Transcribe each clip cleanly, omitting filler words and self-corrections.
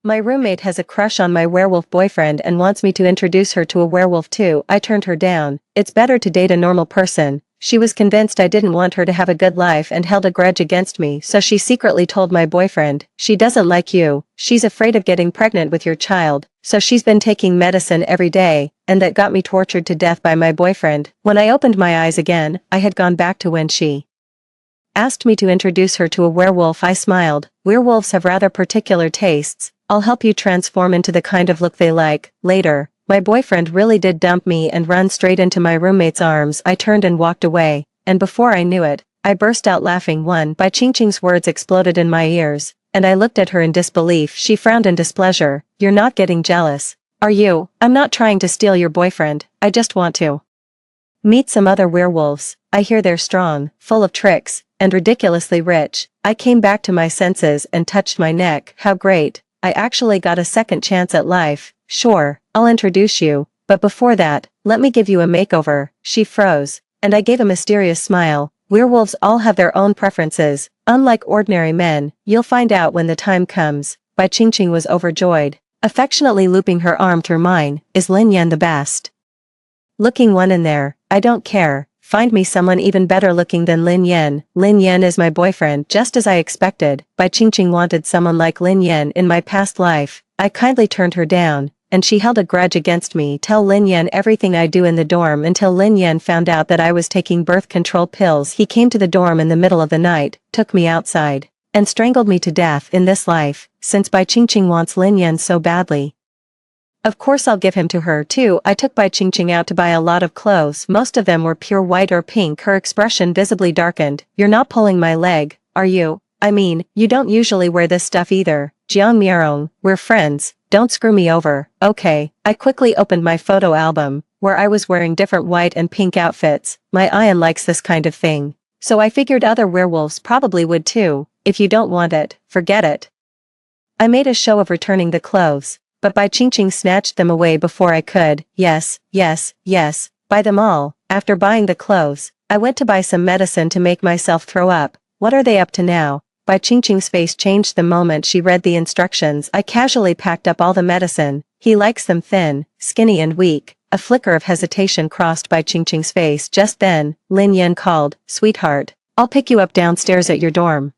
My roommate has a crush on my werewolf boyfriend and wants me to introduce her to a werewolf too. I turned her down. It's better to date a normal person. She was convinced I didn't want her to have a good life and held a grudge against me, so she secretly told my boyfriend, she doesn't like you, she's afraid of getting pregnant with your child, so she's been taking medicine every day, and that got me tortured to death by my boyfriend. When I opened my eyes again, I had gone back to when she asked me to introduce her to a werewolf. I smiled. Werewolves have rather particular tastes. I'll help you transform into the kind of look they like. Later, my boyfriend really did dump me and run straight into my roommate's arms. I turned and walked away, and before I knew it, I burst out laughing. One by Ching Ching's words exploded in my ears, and I looked at her in disbelief. She frowned in displeasure. You're not getting jealous, are you? I'm not trying to steal your boyfriend, I just want to meet some other werewolves. I hear they're strong, full of tricks, and ridiculously rich. I came back to my senses and touched my neck. How great. I actually got a second chance at life. Sure, I'll introduce you, but before that, let me give you a makeover. She froze, and I gave a mysterious smile. Werewolves all have their own preferences, unlike ordinary men. You'll find out when the time comes. Bai Qingqing was overjoyed, affectionately looping her arm through mine. Is Lin Yan the best looking one in there? I don't care. Find me someone even better looking than Lin Yan. Lin Yan is my boyfriend, just as I expected. Bai Qingqing wanted someone like Lin Yan in my past life. I kindly turned her down, and she held a grudge against me. Tell Lin Yan everything I do in the dorm until Lin Yan found out that I was taking birth control pills. He came to the dorm in the middle of the night, took me outside, and strangled me to death. In this life, since Bai Qingqing wants Lin Yan so badly, of course I'll give him to her too. I took Bai Qingqing out to buy a lot of clothes. Most of them were pure white or pink. Her expression visibly darkened. You're not pulling my leg, are you? I mean, you don't usually wear this stuff either. Jiang Miarong, we're friends, don't screw me over, okay? I quickly opened my photo album, where I was wearing different white and pink outfits. My Ian likes this kind of thing, so I figured other werewolves probably would too. If you don't want it, forget it. I made a show of returning the clothes, but Bai Qingqing snatched them away before I could. Yes, yes, yes, buy them all. After buying the clothes, I went to buy some medicine to make myself throw up. What are they up to now? Bai Qingqing's face changed the moment she read the instructions. I casually packed up all the medicine. He likes them thin, skinny and weak. A flicker of hesitation crossed Bai Qingqing's face. Just then, Lin Yan called, Sweetheart, I'll pick you up downstairs at your dorm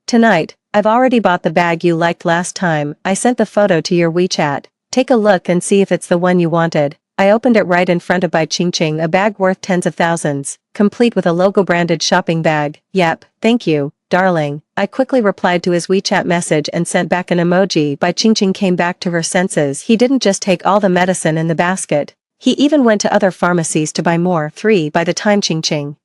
tonight. I've already bought the bag you liked last time. I sent the photo to your WeChat. Take a look and see if it's the one you wanted. I opened it right in front of Bai Qingqing, a bag worth tens of thousands, complete with a logo-branded shopping bag. Yep, thank you, darling. I quickly replied to his WeChat message and sent back an emoji. Bai Qingqing came back to her senses. He didn't just take all the medicine in the basket. He even went to other pharmacies to buy more. 3 By the time Qingqing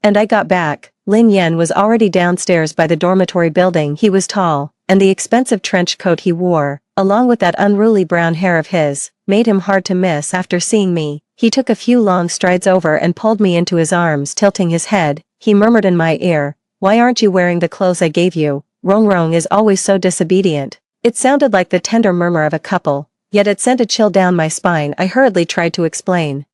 and I got back, Lin Yan was already downstairs by the dormitory building. He was tall, and the expensive trench coat he wore, along with that unruly brown hair of his, made him hard to miss. After seeing me, he took a few long strides over and pulled me into his arms. Tilting his head, he murmured in my ear, Why aren't you wearing the clothes I gave you? Rong Rong is always so disobedient. It sounded like the tender murmur of a couple, yet it sent a chill down my spine. I hurriedly tried to explain.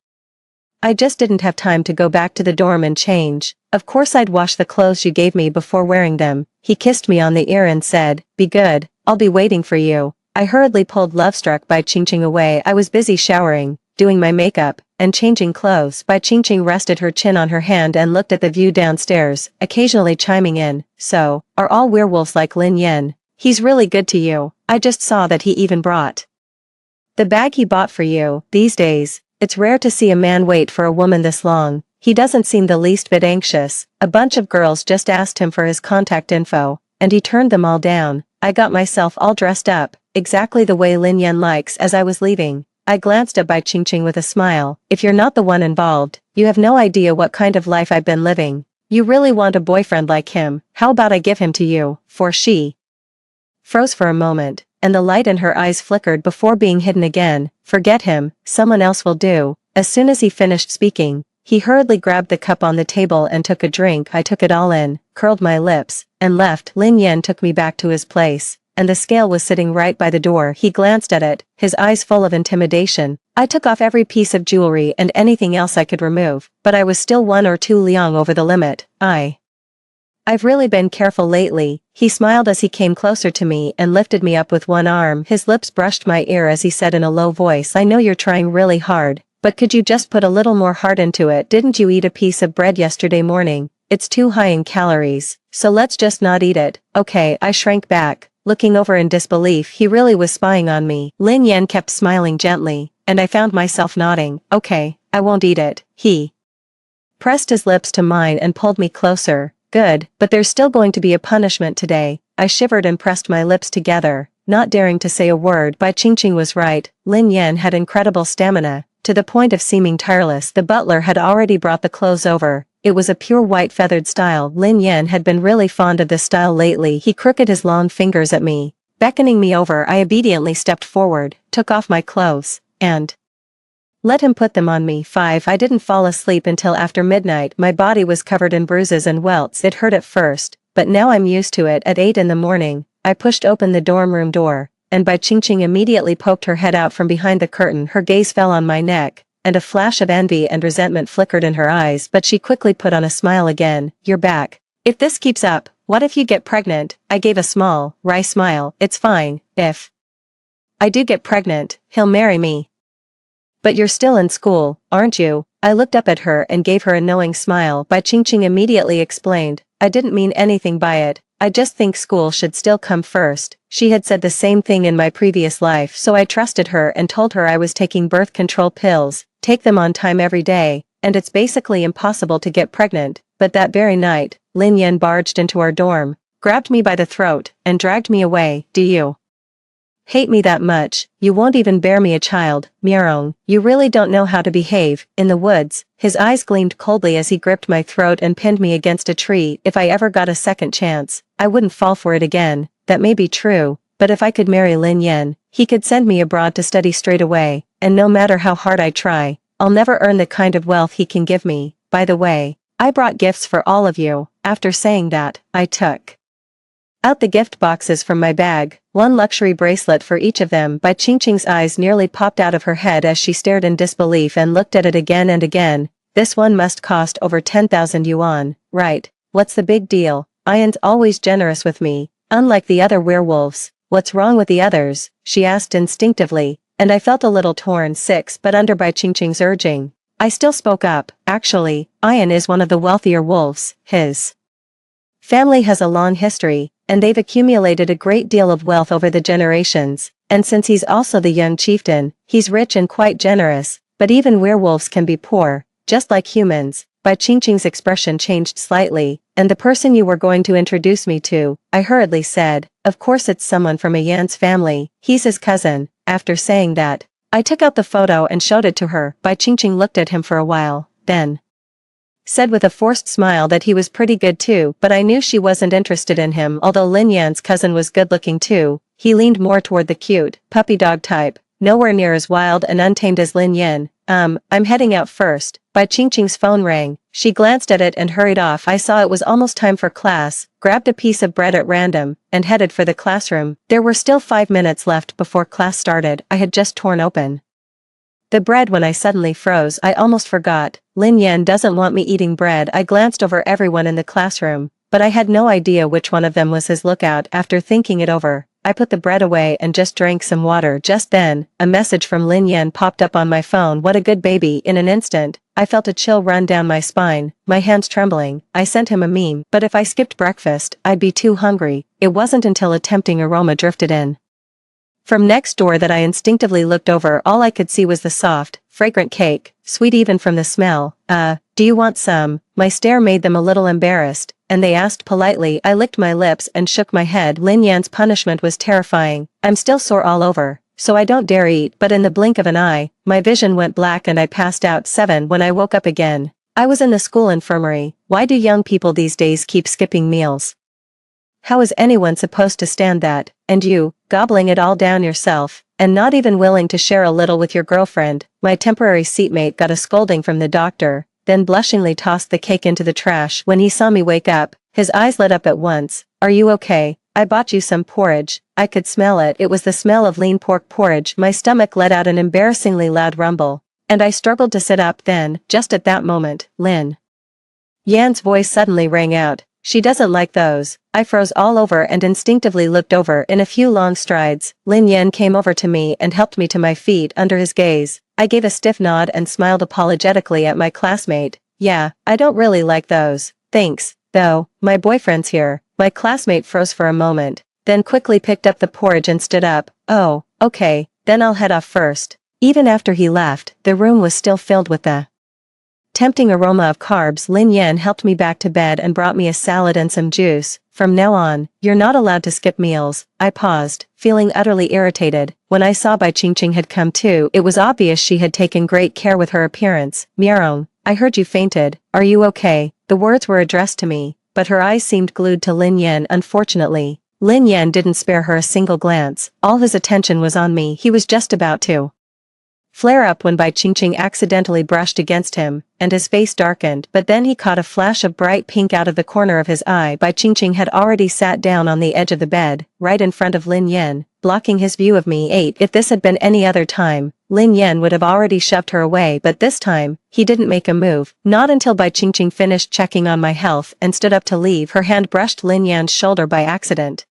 I just didn't have time to go back to the dorm and change. Of course I'd wash the clothes you gave me before wearing them. He kissed me on the ear and said, Be good, I'll be waiting for you. I hurriedly pulled Love-struck Bai Qingqing away. I was busy showering, doing my makeup, and changing clothes. Bai Qingqing rested her chin on her hand and looked at the view downstairs, occasionally chiming in, So, are all werewolves like Lin Yan? He's really good to you. I just saw that he even brought the bag he bought for you. These days, it's rare to see a man wait for a woman this long. He doesn't seem the least bit anxious. A bunch of girls just asked him for his contact info, and he turned them all down. I got myself all dressed up, exactly the way Lin Yan likes. As I was leaving, I glanced at Bai Qingqing with a smile. If you're not the one involved, you have no idea what kind of life I've been living. You really want a boyfriend like him? How about I give him to you? For she froze for a moment, and the light in her eyes flickered before being hidden again. Forget him, someone else will do. As soon as he finished speaking, he hurriedly grabbed the cup on the table and took a drink. I took it all in, curled my lips, and left. Lin Yan took me back to his place, and the scale was sitting right by the door. He glanced at it, his eyes full of intimidation. I took off every piece of jewelry and anything else I could remove, but I was still 1 or 2 liang over the limit. I I've really been careful lately. He smiled as he came closer to me and lifted me up with one arm. His lips brushed my ear as he said in a low voice, I know you're trying really hard, but could you just put a little more heart into it? Didn't you eat a piece of bread yesterday morning? It's too high in calories, so let's just not eat it. Okay, I shrank back, looking over in disbelief. He really was spying on me. Lin Yan kept smiling gently, and I found myself nodding. Okay, I won't eat it. He pressed his lips to mine and pulled me closer. Good, but there's still going to be a punishment today. I shivered and pressed my lips together, not daring to say a word. Bai Qingqing was right. Lin Yan had incredible stamina, to the point of seeming tireless. The butler had already brought the clothes over. It was a pure white feathered style. Lin Yan had been really fond of this style lately. He crooked his long fingers at me. Beckoning me over, I obediently stepped forward, took off my clothes, and let him put them on me. 5. I didn't fall asleep until after midnight. My body was covered in bruises and welts. It hurt at first, but now I'm used to it. At 8 in the morning, I pushed open the dorm room door, and Bai Qingqing immediately poked her head out from behind the curtain. Her gaze fell on my neck, and a flash of envy and resentment flickered in her eyes, but she quickly put on a smile again. You're back. If this keeps up, what if you get pregnant? I gave a small, wry smile. It's fine. If I do get pregnant, he'll marry me. But you're still in school, aren't you? I looked up at her and gave her a knowing smile. Bai Qingqing immediately explained, I didn't mean anything by it. I just think school should still come first. She had said the same thing in my previous life, so I trusted her and told her I was taking birth control pills, take them on time every day, and it's basically impossible to get pregnant. But that very night, Lin Yan barged into our dorm, grabbed me by the throat, and dragged me away. Do you hate me that much? You won't even bear me a child. Miarong, you really don't know how to behave. In the woods, his eyes gleamed coldly as he gripped my throat and pinned me against a tree. If I ever got a second chance, I wouldn't fall for it again. That may be true, but if I could marry Lin Yan, he could send me abroad to study straight away, and no matter how hard I try, I'll never earn the kind of wealth he can give me. By the way, I brought gifts for all of you. After saying that, I took out the gift boxes from my bag, one luxury bracelet for each of them. Bai Qingqing's eyes nearly popped out of her head as she stared in disbelief and looked at it again and again. This one must cost over 10,000 yuan, right? What's the big deal? Ian's always generous with me, unlike the other werewolves. What's wrong with the others? She asked instinctively, and I felt a little torn. 6. But under Bai Qingqing's urging, I still spoke up. Actually, Ian is one of the wealthier wolves. His family has a long history, and they've accumulated a great deal of wealth over the generations, and since he's also the young chieftain, he's rich and quite generous. But even werewolves can be poor, just like humans. Bai Qingqing's expression changed slightly. And the person you were going to introduce me to, I hurriedly said, of course it's someone from a Yan's family, he's his cousin. After saying that, I took out the photo and showed it to her. Bai Qingqing looked at him for a while, then said with a forced smile that he was pretty good too, but I knew she wasn't interested in him. Although Lin Yan's cousin was good looking too, he leaned more toward the cute, puppy dog type, nowhere near as wild and untamed as Lin Yan. I'm heading out first. Bai Qingqing's phone rang. She glanced at it and hurried off. I saw it was almost time for class, grabbed a piece of bread at random, and headed for the classroom. There were still 5 minutes left before class started. I had just torn open the bread when I suddenly froze. I almost forgot. Lin Yan doesn't want me eating bread. I glanced over everyone in the classroom, but I had no idea which one of them was his lookout. After thinking it over, I put the bread away and just drank some water. Just then, a message from Lin Yan popped up on my phone. What a good baby. In an instant, I felt a chill run down my spine, my hands trembling. I sent him a meme, but if I skipped breakfast, I'd be too hungry. It wasn't until a tempting aroma drifted in from next door that I instinctively looked over. All I could see was the soft, fragrant cake, sweet even from the smell. Do you want some? My stare made them a little embarrassed, and they asked politely. I licked my lips and shook my head. Lin Yan's punishment was terrifying. I'm still sore all over, so I don't dare eat, but in the blink of an eye, my vision went black and I passed out. 7. When I woke up again, I was in the school infirmary. Why do young people these days keep skipping meals? How is anyone supposed to stand that? And you, gobbling it all down yourself, and not even willing to share a little with your girlfriend. My temporary seatmate got a scolding from the doctor, then blushingly tossed the cake into the trash. When he saw me wake up, his eyes lit up at once. Are you okay? I bought you some porridge. I could smell it. It was the smell of lean pork porridge. My stomach let out an embarrassingly loud rumble, and I struggled to sit up. Then, just at that moment, Lin Yan's voice suddenly rang out. She doesn't like those. I froze all over and instinctively looked over. In a few long strides, Lin Yan came over to me and helped me to my feet under his gaze. I gave a stiff nod and smiled apologetically at my classmate. Yeah, I don't really like those. Thanks, though, my boyfriend's here. My classmate froze for a moment, then quickly picked up the porridge and stood up. Oh, okay, then I'll head off first. Even after he left, the room was still filled with the tempting aroma of carbs. Lin Yan helped me back to bed and brought me a salad and some juice. From now on, you're not allowed to skip meals. I paused, feeling utterly irritated. When I saw Bai Qingqing had come too, it was obvious she had taken great care with her appearance. Miarong, I heard you fainted. Are you okay? The words were addressed to me, but her eyes seemed glued to Lin Yan. Unfortunately, Lin Yan didn't spare her a single glance. All his attention was on me. He was just about to flare up when Bai Qingqing accidentally brushed against him, and his face darkened, but then he caught a flash of bright pink out of the corner of his eye. Bai Qingqing had already sat down on the edge of the bed, right in front of Lin Yan, blocking his view of me. If this had been any other time, Lin Yan would have already shoved her away, but this time, he didn't make a move. Not until Bai Qingqing finished checking on my health and stood up to leave. Her hand brushed Lin Yan's shoulder by accident,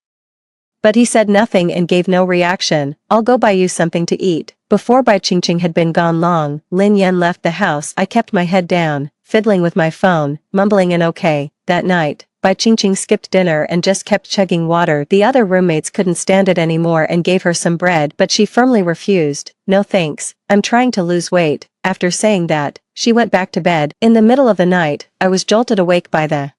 but he said nothing and gave no reaction. I'll go buy you something to eat. Before Bai Qingqing had been gone long, Lin Yan left the house. I kept my head down, fiddling with my phone, mumbling an okay. That night, Bai Qingqing skipped dinner and just kept chugging water. The other roommates couldn't stand it anymore and gave her some bread, but she firmly refused. No thanks, I'm trying to lose weight. After saying that, she went back to bed. In the middle of the night, I was jolted awake by the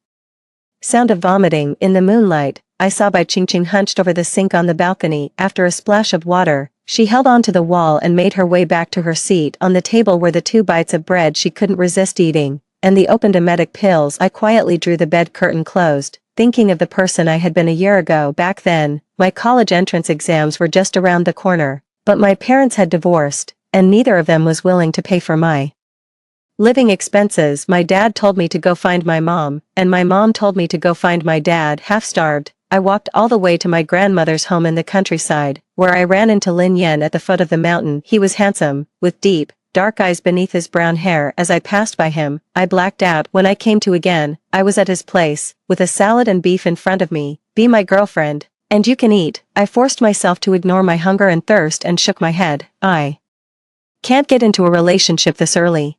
sound of vomiting. In the moonlight, I saw Bai Qingqing hunched over the sink on the balcony. After a splash of water, she held onto the wall and made her way back to her seat. On the table were the 2 bites of bread she couldn't resist eating, and the opened emetic pills. I quietly drew the bed curtain closed, thinking of the person I had been a year ago. Back then, my college entrance exams were just around the corner, but my parents had divorced, and neither of them was willing to pay for my living expenses. My dad told me to go find my mom, and my mom told me to go find my dad. Half-starved, I walked all the way to my grandmother's home in the countryside, where I ran into Lin Yan at the foot of the mountain. He was handsome, with deep, dark eyes beneath his brown hair. As I passed by him, I blacked out. When I came to again, I was at his place, with a salad and beef in front of me. Be my girlfriend, and you can eat. I forced myself to ignore my hunger and thirst and shook my head. I can't get into a relationship this early.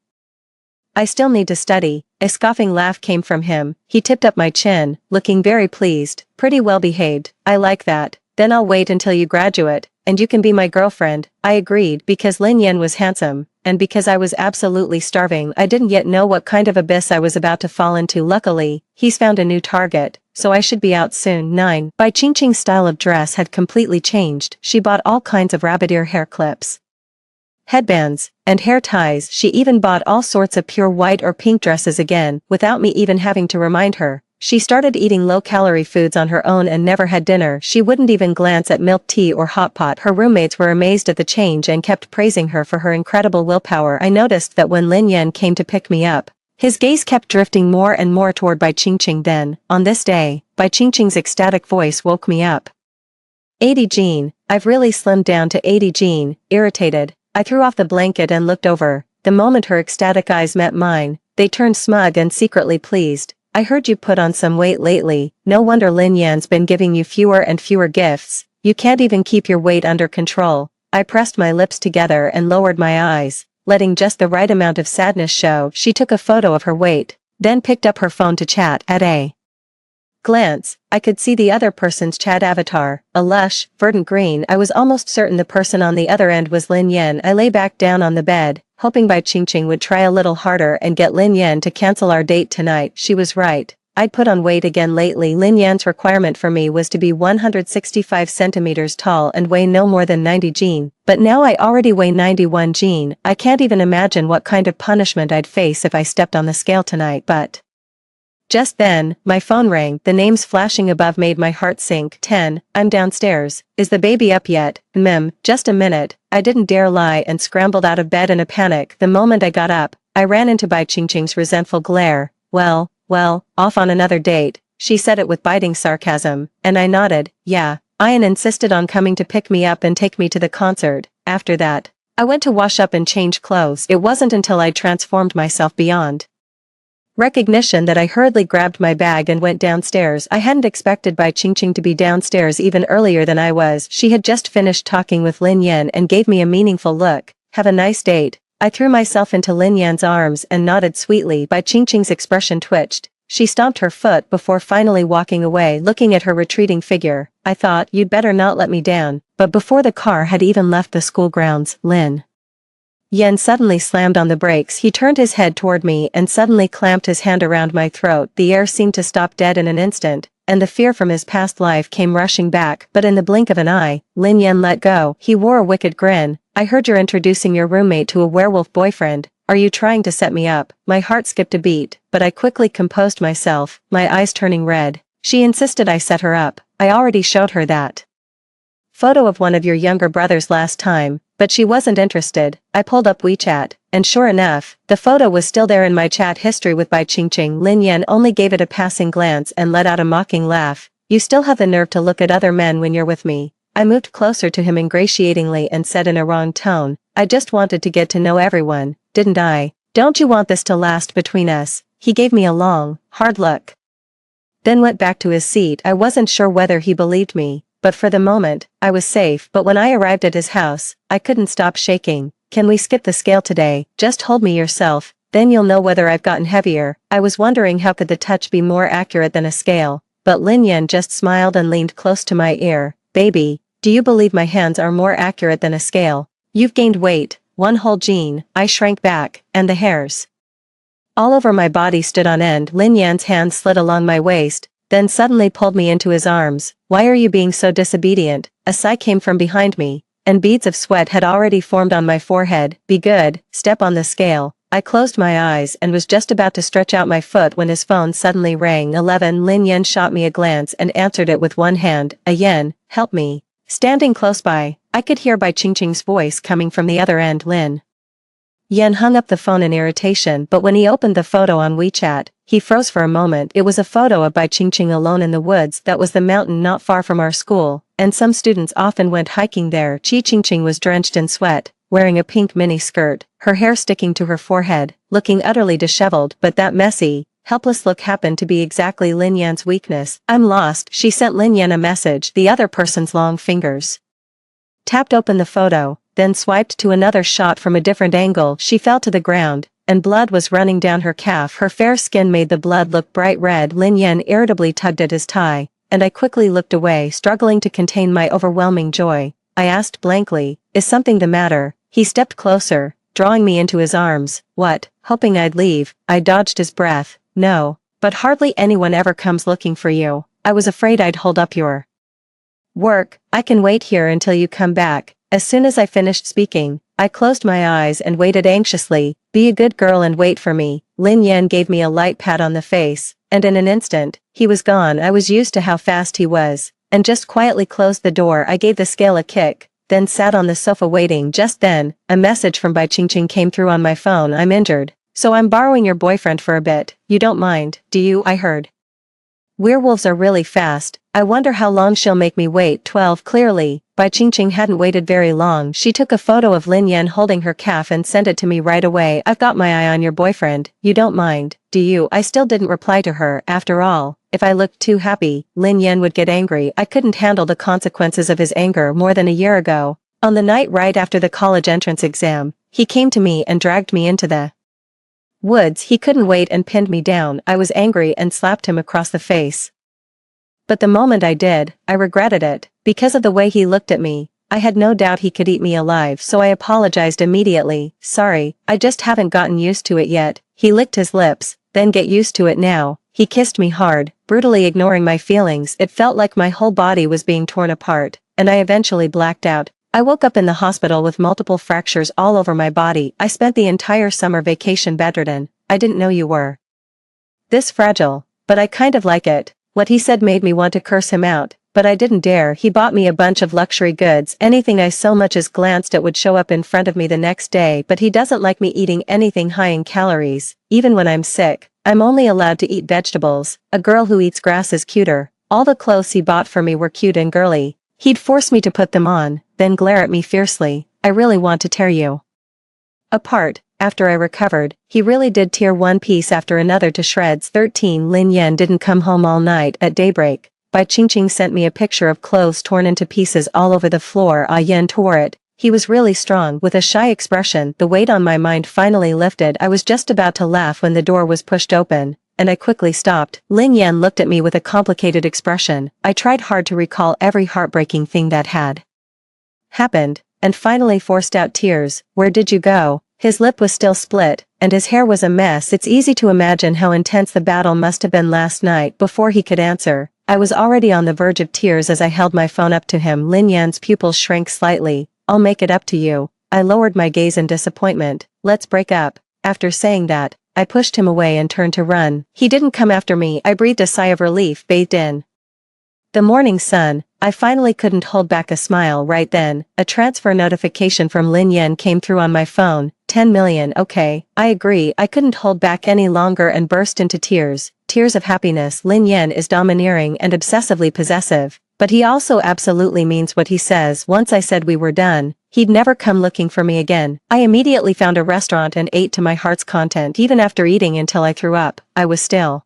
I still need to study. A scoffing laugh came from him. He tipped up my chin, looking very pleased. Pretty well behaved. I like that. Then I'll wait until you graduate, and you can be my girlfriend. I agreed because Lin Yan was handsome, and because I was absolutely starving. I didn't yet know what kind of abyss I was about to fall into. Luckily, he's found a new target, so I should be out soon. 9. Bai Qingqing's style of dress had completely changed. She bought all kinds of rabbit ear hair clips, headbands, and hair ties. She even bought all sorts of pure white or pink dresses again, without me even having to remind her. She started eating low-calorie foods on her own and never had dinner. She wouldn't even glance at milk tea or hot pot. Her roommates were amazed at the change and kept praising her for her incredible willpower. I noticed that when Lin Yan came to pick me up, his gaze kept drifting more and more toward Bai Qingqing. Then, on this day, Bai Qingqing's ecstatic voice woke me up. 80 Jean, I've really slimmed down to 80 Jean. Irritated, I threw off the blanket and looked over. The moment her ecstatic eyes met mine, they turned smug and secretly pleased. I heard you put on some weight lately. No wonder Lin Yan's been giving you fewer and fewer gifts. You can't even keep your weight under control. I pressed my lips together and lowered my eyes, letting just the right amount of sadness show. She took a photo of her weight, then picked up her phone to chat. At a glance, I could see the other person's chat avatar, a lush, verdant green. I was almost certain the person on the other end was Lin Yan. I lay back down on the bed, hoping Bai Qingqing would try a little harder and get Lin Yan to cancel our date tonight. She was right. I'd put on weight again lately. Lin Yan's requirement for me was to be 165 centimeters tall and weigh no more than 90 Jean, but now I already weigh 91 Jean. I can't even imagine what kind of punishment I'd face if I stepped on the scale tonight. But just then, my phone rang. The names flashing above made my heart sink. 10. I'm downstairs. Is the baby up yet? Just a minute. I didn't dare lie and scrambled out of bed in a panic. The moment I got up, I ran into Bai Qingqing's resentful glare. Well, off on another date. She said it with biting sarcasm, and I nodded. Yeah. Ian insisted on coming to pick me up and take me to the concert. After that, I went to wash up and change clothes. It wasn't until I transformed myself beyond recognition that I hurriedly grabbed my bag and went downstairs. I hadn't expected Bai Qingqing to be downstairs even earlier than I was. She had just finished talking with Lin Yan and gave me a meaningful look. Have a nice date. I threw myself into Lin Yan's arms and nodded sweetly. Bai Qingqing's expression twitched. She stomped her foot before finally walking away, looking at her retreating figure. I thought, you'd better not let me down. But before the car had even left the school grounds, Lin Yan suddenly slammed on the brakes. He turned his head toward me and suddenly clamped his hand around my throat. The air seemed to stop dead in an instant, and the fear from his past life came rushing back. But in the blink of an eye, Lin Yan let go. He wore a wicked grin. I heard you're introducing your roommate to a werewolf boyfriend. Are you trying to set me up? My heart skipped a beat, but I quickly composed myself, my eyes turning red. She insisted I set her up. I already showed her that photo of one of your younger brothers last time, but she wasn't interested. I pulled up WeChat, and sure enough, the photo was still there in my chat history with Bai Qingqing. Lin Yan only gave it a passing glance and let out a mocking laugh. You still have the nerve to look at other men when you're with me. I moved closer to him ingratiatingly and said in a wrong tone, I just wanted to get to know everyone, didn't I? Don't you want this to last between us? He gave me a long, hard look, then went back to his seat. I wasn't sure whether he believed me, but for the moment, I was safe. But when I arrived at his house, I couldn't stop shaking. Can we skip the scale today? Just hold me yourself, then you'll know whether I've gotten heavier. I was wondering how could the touch be more accurate than a scale, but Lin Yan just smiled and leaned close to my ear. Baby, do you believe my hands are more accurate than a scale? You've gained weight, one whole gene. I shrank back, and the hairs all over my body stood on end. Lin Yan's hand slid along my waist, then suddenly pulled me into his arms. Why are you being so disobedient? A sigh came from behind me, and beads of sweat had already formed on my forehead. Be good, step on the scale. I closed my eyes and was just about to stretch out my foot when his phone suddenly rang. 11. Lin Yan shot me a glance and answered it with one hand. Yan, help me. Standing close by, I could hear Bai Qingqing's voice coming from the other end. Lin Yan hung up the phone in irritation, but when he opened the photo on WeChat, he froze for a moment. It was a photo of Bai Qingqing alone in the woods. That was the mountain not far from our school, and some students often went hiking there. Qingqing was drenched in sweat, wearing a pink mini skirt, her hair sticking to her forehead, looking utterly disheveled. But that messy, helpless look happened to be exactly Lin Yan's weakness. I'm lost. She sent Lin Yan a message. The other person's long fingers tapped open the photo, then swiped to another shot from a different angle. She fell to the ground, and blood was running down her calf. Her fair skin made the blood look bright red. Lin Yan irritably tugged at his tie, and I quickly looked away, struggling to contain my overwhelming joy. I asked blankly, is something the matter? He stepped closer, drawing me into his arms. What? Hoping I'd leave. I dodged his breath. No, but hardly anyone ever comes looking for you. I was afraid I'd hold up your work. I can wait here until you come back. As soon as I finished speaking, I closed my eyes and waited anxiously. Be a good girl and wait for me. Lin Yan gave me a light pat on the face, and in an instant, he was gone. I was used to how fast he was, and just quietly closed the door. I gave the scale a kick, then sat on the sofa waiting. Just then, a message from Bai Qingqing came through on my phone. I'm injured, so I'm borrowing your boyfriend for a bit. You don't mind, do you? I heard werewolves are really fast. I wonder how long she'll make me wait. 12. Clearly, Bai Qingqing hadn't waited very long. She took a photo of Lin Yan holding her calf and sent it to me right away. I've got my eye on your boyfriend. You don't mind, do you? I still didn't reply to her. After all, if I looked too happy, Lin Yan would get angry. I couldn't handle the consequences of his anger. More than a year ago, on the night right after the college entrance exam, he came to me and dragged me into the woods. He couldn't wait and pinned me down. I was angry and slapped him across the face. But the moment I did, I regretted it. Because of the way he looked at me, I had no doubt he could eat me alive, so I apologized immediately. Sorry, I just haven't gotten used to it yet. He licked his lips. Then get used to it now. He kissed me hard, brutally ignoring my feelings. It felt like my whole body was being torn apart, and I eventually blacked out. I woke up in the hospital with multiple fractures all over my body. I spent the entire summer vacation bedridden. I didn't know you were this fragile, but I kind of like it. What he said made me want to curse him out, but I didn't dare. He bought me a bunch of luxury goods. Anything I so much as glanced at would show up in front of me the next day. But he doesn't like me eating anything high in calories. Even when I'm sick, I'm only allowed to eat vegetables. A girl who eats grass is cuter. All the clothes he bought for me were cute and girly. He'd force me to put them on, then glare at me fiercely. I really want to tear you apart. after I recovered, he really did tear one piece after another to shreds. 13 Lin Yan didn't come home all night. At daybreak, Bai Qingqing sent me a picture of clothes torn into pieces all over the floor. Ah Yan tore it. He was really strong. With a shy expression, the weight on my mind finally lifted. I was just about to laugh when the door was pushed open, and I quickly stopped. Lin Yan looked at me with a complicated expression. I tried hard to recall every heartbreaking thing that had happened, and finally forced out tears. Where did you go? His lip was still split, and his hair was a mess. It's easy to imagine how intense the battle must have been last night. Before he could answer, I was already on the verge of tears as I held my phone up to him. Lin Yan's pupils shrank slightly. I'll make it up to you. I lowered my gaze in disappointment. Let's break up. After saying that, I pushed him away and turned to run. He didn't come after me. I breathed a sigh of relief. Bathed in the morning sun, I finally couldn't hold back a smile. Right then, a transfer notification from Lin Yan came through on my phone. 10 million. Okay, I agree. I couldn't hold back any longer and burst into tears. Tears of happiness. Lin Yan is domineering and obsessively possessive, but he also absolutely means what he says. Once I said we were done, he'd never come looking for me again. I immediately found a restaurant and ate to my heart's content. Even after eating until I threw up, I was still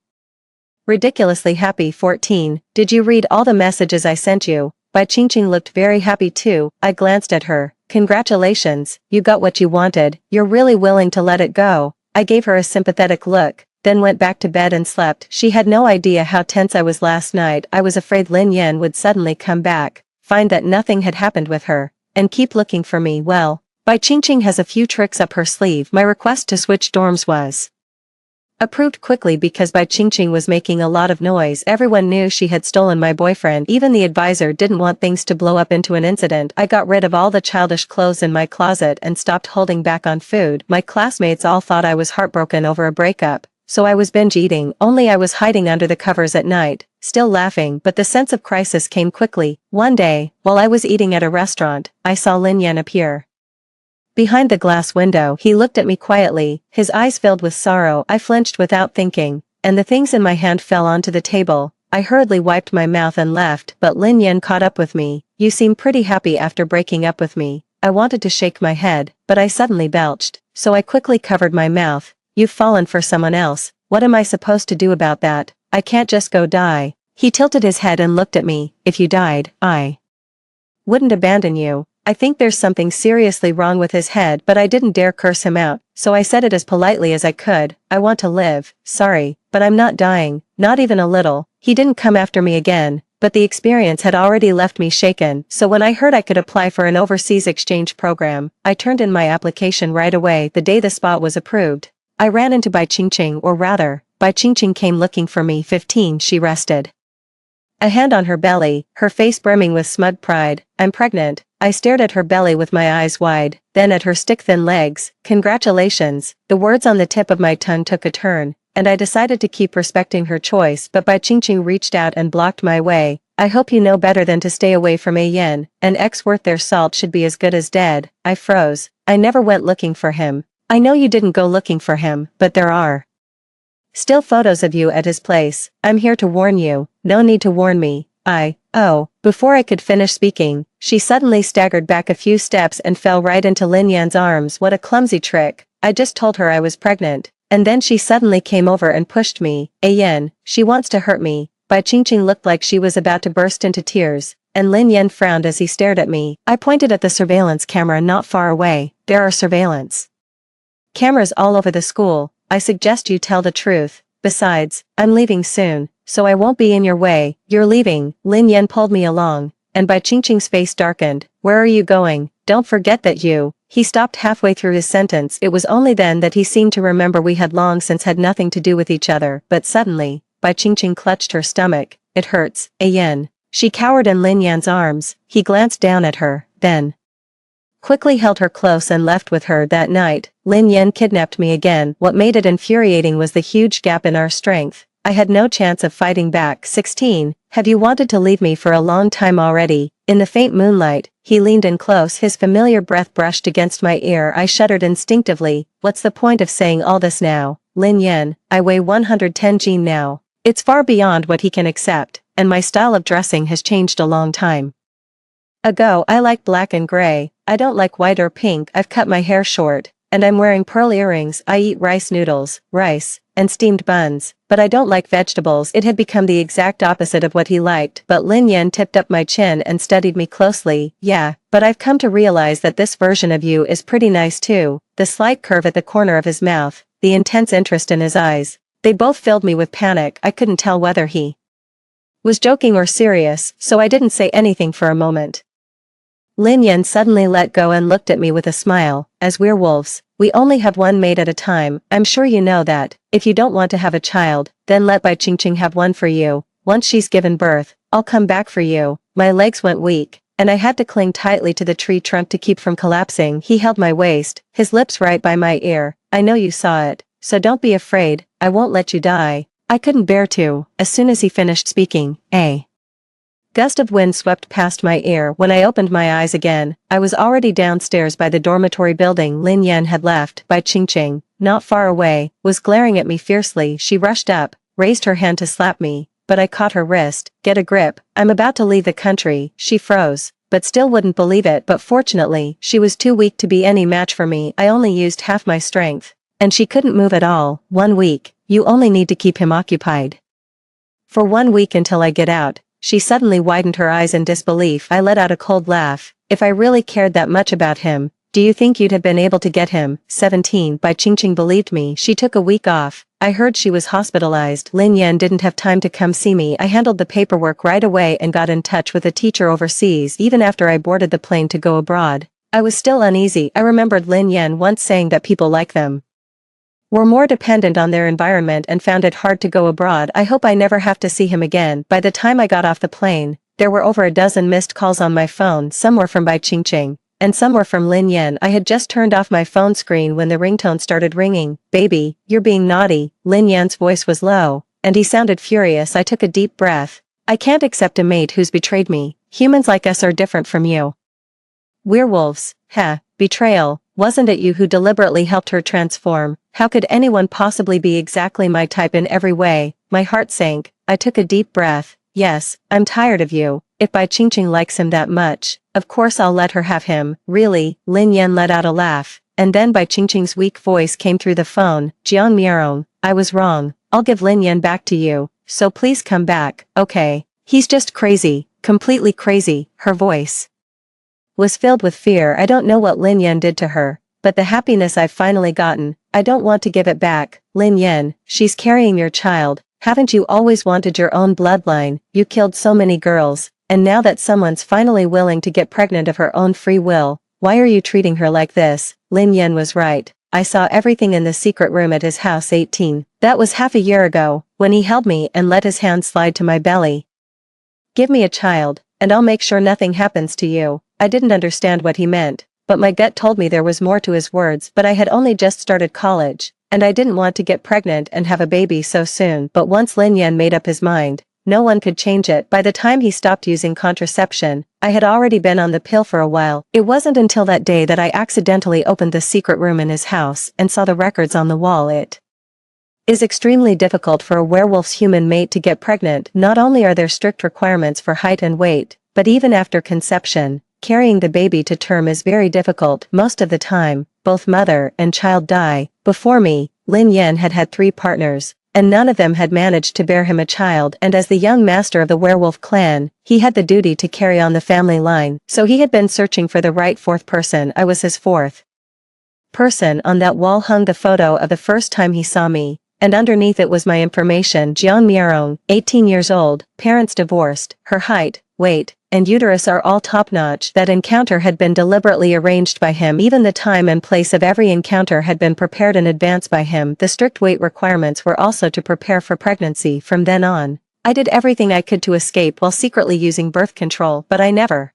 ridiculously happy. 14. Did you read all the messages I sent you? Bai Qingqing looked very happy too. I glanced at her. Congratulations, you got what you wanted. You're really willing to let it go. I gave her a sympathetic look, then went back to bed and slept. She had no idea how tense I was last night. I was afraid Lin Yan would suddenly come back, find that nothing had happened with her, and keep looking for me. Well, Bai Qingqing has a few tricks up her sleeve. My request to switch dorms was approved quickly because Bai Qingqing was making a lot of noise. Everyone knew she had stolen my boyfriend. Even the advisor didn't want things to blow up into an incident. I got rid of all the childish clothes in my closet and stopped holding back on food. My classmates all thought I was heartbroken over a breakup, so I was binge eating. Only I was hiding under the covers at night, still laughing, but the sense of crisis came quickly. One day, while I was eating at a restaurant, I saw Lin Yan appear behind the glass window. He looked at me quietly, his eyes filled with sorrow. I flinched without thinking, and the things in my hand fell onto the table. I hurriedly wiped my mouth and left, but Lin Yan caught up with me. You seem pretty happy after breaking up with me. I wanted to shake my head, but I suddenly belched, so I quickly covered my mouth. You've fallen for someone else. What am I supposed to do about that? I can't just go die. He tilted his head and looked at me. If you died, I wouldn't abandon you. I think there's something seriously wrong with his head, but I didn't dare curse him out, so I said it as politely as I could. I want to live. Sorry, but I'm not dying, not even a little. He didn't come after me again, but the experience had already left me shaken, so when I heard I could apply for an overseas exchange program, I turned in my application right away. The day the spot was approved, I ran into Bai Qingqing, or rather, Bai Qingqing came looking for me. 15. She rested a hand on her belly, her face brimming with smug pride. I'm pregnant. I stared at her belly with my eyes wide, then at her stick-thin legs. Congratulations. The words on the tip of my tongue took a turn, and I decided to keep respecting her choice, but Bai Qingqing reached out and blocked my way. I hope you know better than to stay away from a yen. An ex worth their salt should be as good as dead. I froze. I never went looking for him. I know you didn't go looking for him, but there are still photos of you at his place. I'm here to warn you. No need to warn me. Before I could finish speaking, she suddenly staggered back a few steps and fell right into Lin Yan's arms. What a clumsy trick. I just told her I was pregnant, and then she suddenly came over and pushed me. Yan, she wants to hurt me. Bai Qingqing looked like she was about to burst into tears, and Lin Yan frowned as he stared at me. I pointed at the surveillance camera not far away. There are surveillance cameras all over the school. I suggest you tell the truth. Besides, I'm leaving soon, so I won't be in your way. You're leaving. Lin Yan pulled me along, and Bai Qingqing's face darkened. Where are you going? Don't forget that you. He stopped halfway through his sentence. It was only then that he seemed to remember we had long since had nothing to do with each other. But suddenly, Bai Qingqing clutched her stomach. It hurts. Yan. She cowered in Lin Yan's arms. He glanced down at her, then quickly held her close and left with her. That night, Lin Yan kidnapped me again. What made it infuriating was the huge gap in our strength. I had no chance of fighting back. 16. Have you wanted to leave me for a long time already? In the faint moonlight, he leaned in close. His familiar breath brushed against my ear. I shuddered instinctively. What's the point of saying all this now? Lin Yan, I weigh 110 Jin now. It's far beyond what he can accept, and my style of dressing has changed a long time ago. I like black and gray. I don't like white or pink. I've cut my hair short, and I'm wearing pearl earrings. I eat rice noodles, rice, and steamed buns, but I don't like vegetables. It had become the exact opposite of what he liked, but Lin Yan tipped up my chin and studied me closely. Yeah, but I've come to realize that this version of you is pretty nice too. The slight curve at the corner of his mouth, the intense interest in his eyes. They both filled me with panic. I couldn't tell whether he was joking or serious, so I didn't say anything for a moment. Lin Yan suddenly let go and looked at me with a smile. As werewolves, we only have one mate at a time. I'm sure you know that. If you don't want to have a child, then let Bai Qingqing have one for you. Once she's given birth, I'll come back for you. My legs went weak, and I had to cling tightly to the tree trunk to keep from collapsing. He held my waist, his lips right by my ear. I know you saw it, so don't be afraid. I won't let you die. I couldn't bear to. As soon as he finished speaking, a gust of wind swept past my ear. When I opened my eyes again, I was already downstairs by the dormitory building Lin Yan had left. Bai Qingqing, not far away, was glaring at me fiercely. She rushed up, raised her hand to slap me, but I caught her wrist. Get a grip. I'm about to leave the country. She froze, but still wouldn't believe it. But fortunately, she was too weak to be any match for me. I only used half my strength, and she couldn't move at all. 1 week. You only need to keep him occupied for 1 week until I get out. She suddenly widened her eyes in disbelief. I let out a cold laugh. If I really cared that much about him, do you think you'd have been able to get him? 17. Bai Qingqing believed me. She took a week off. I heard she was hospitalized. Lin Yan didn't have time to come see me. I handled the paperwork right away and got in touch with a teacher overseas. Even after I boarded the plane to go abroad, I was still uneasy. I remembered Lin Yan once saying that people like them were more dependent on their environment and found it hard to go abroad. I hope I never have to see him again. By the time I got off the plane, there were over a dozen missed calls on my phone. Some were from Bai Qingqing, and some were from Lin Yan. I had just turned off my phone screen when the ringtone started ringing. Baby, you're being naughty. Lin Yan's voice was low, and he sounded furious. I took a deep breath. I can't accept a mate who's betrayed me. Humans like us are different from you. Werewolves, heh, betrayal. Wasn't it you who deliberately helped her transform? How could anyone possibly be exactly my type in every way? My heart sank. I took a deep breath. Yes, I'm tired of you. If Bai Qingqing likes him that much, of course I'll let her have him. Really? Lin Yan let out a laugh, and then Bai Qingqing's weak voice came through the phone. Jiang Miarong, I was wrong. I'll give Lin Yan back to you, so please come back. Okay. He's just crazy, completely crazy. Her voice was filled with fear. I don't know what Lin Yan did to her, but the happiness I've finally gotten, I don't want to give it back. Lin Yan, she's carrying your child. Haven't you always wanted your own bloodline? You killed so many girls, and now that someone's finally willing to get pregnant of her own free will, why are you treating her like this? Lin Yan was right. I saw everything in the secret room at his house. 18. That was half a year ago, when he held me and let his hand slide to my belly. Give me a child, and I'll make sure nothing happens to you. I didn't understand what he meant, but my gut told me there was more to his words. But I had only just started college, and I didn't want to get pregnant and have a baby so soon. But once Lin Yan made up his mind, no one could change it. By the time he stopped using contraception, I had already been on the pill for a while. It wasn't until that day that I accidentally opened the secret room in his house and saw the records on the wall. It is extremely difficult for a werewolf's human mate to get pregnant. Not only are there strict requirements for height and weight, but even after conception, carrying the baby to term is very difficult. Most of the time, both mother and child die. Before me, Lin Yan had had 3 partners, and none of them had managed to bear him a child. And as the young master of the werewolf clan, he had the duty to carry on the family line. So he had been searching for the right 4th person. I was his 4th person. On that wall hung the photo of the first time he saw me, and underneath it was my information. Jiang Miarong, 18 years old, parents divorced, her height, weight, and uterus are all top-notch. That encounter had been deliberately arranged by him. Even the time and place of every encounter had been prepared in advance by him. The strict weight requirements were also to prepare for pregnancy. From then on, I did everything I could to escape while secretly using birth control, but I never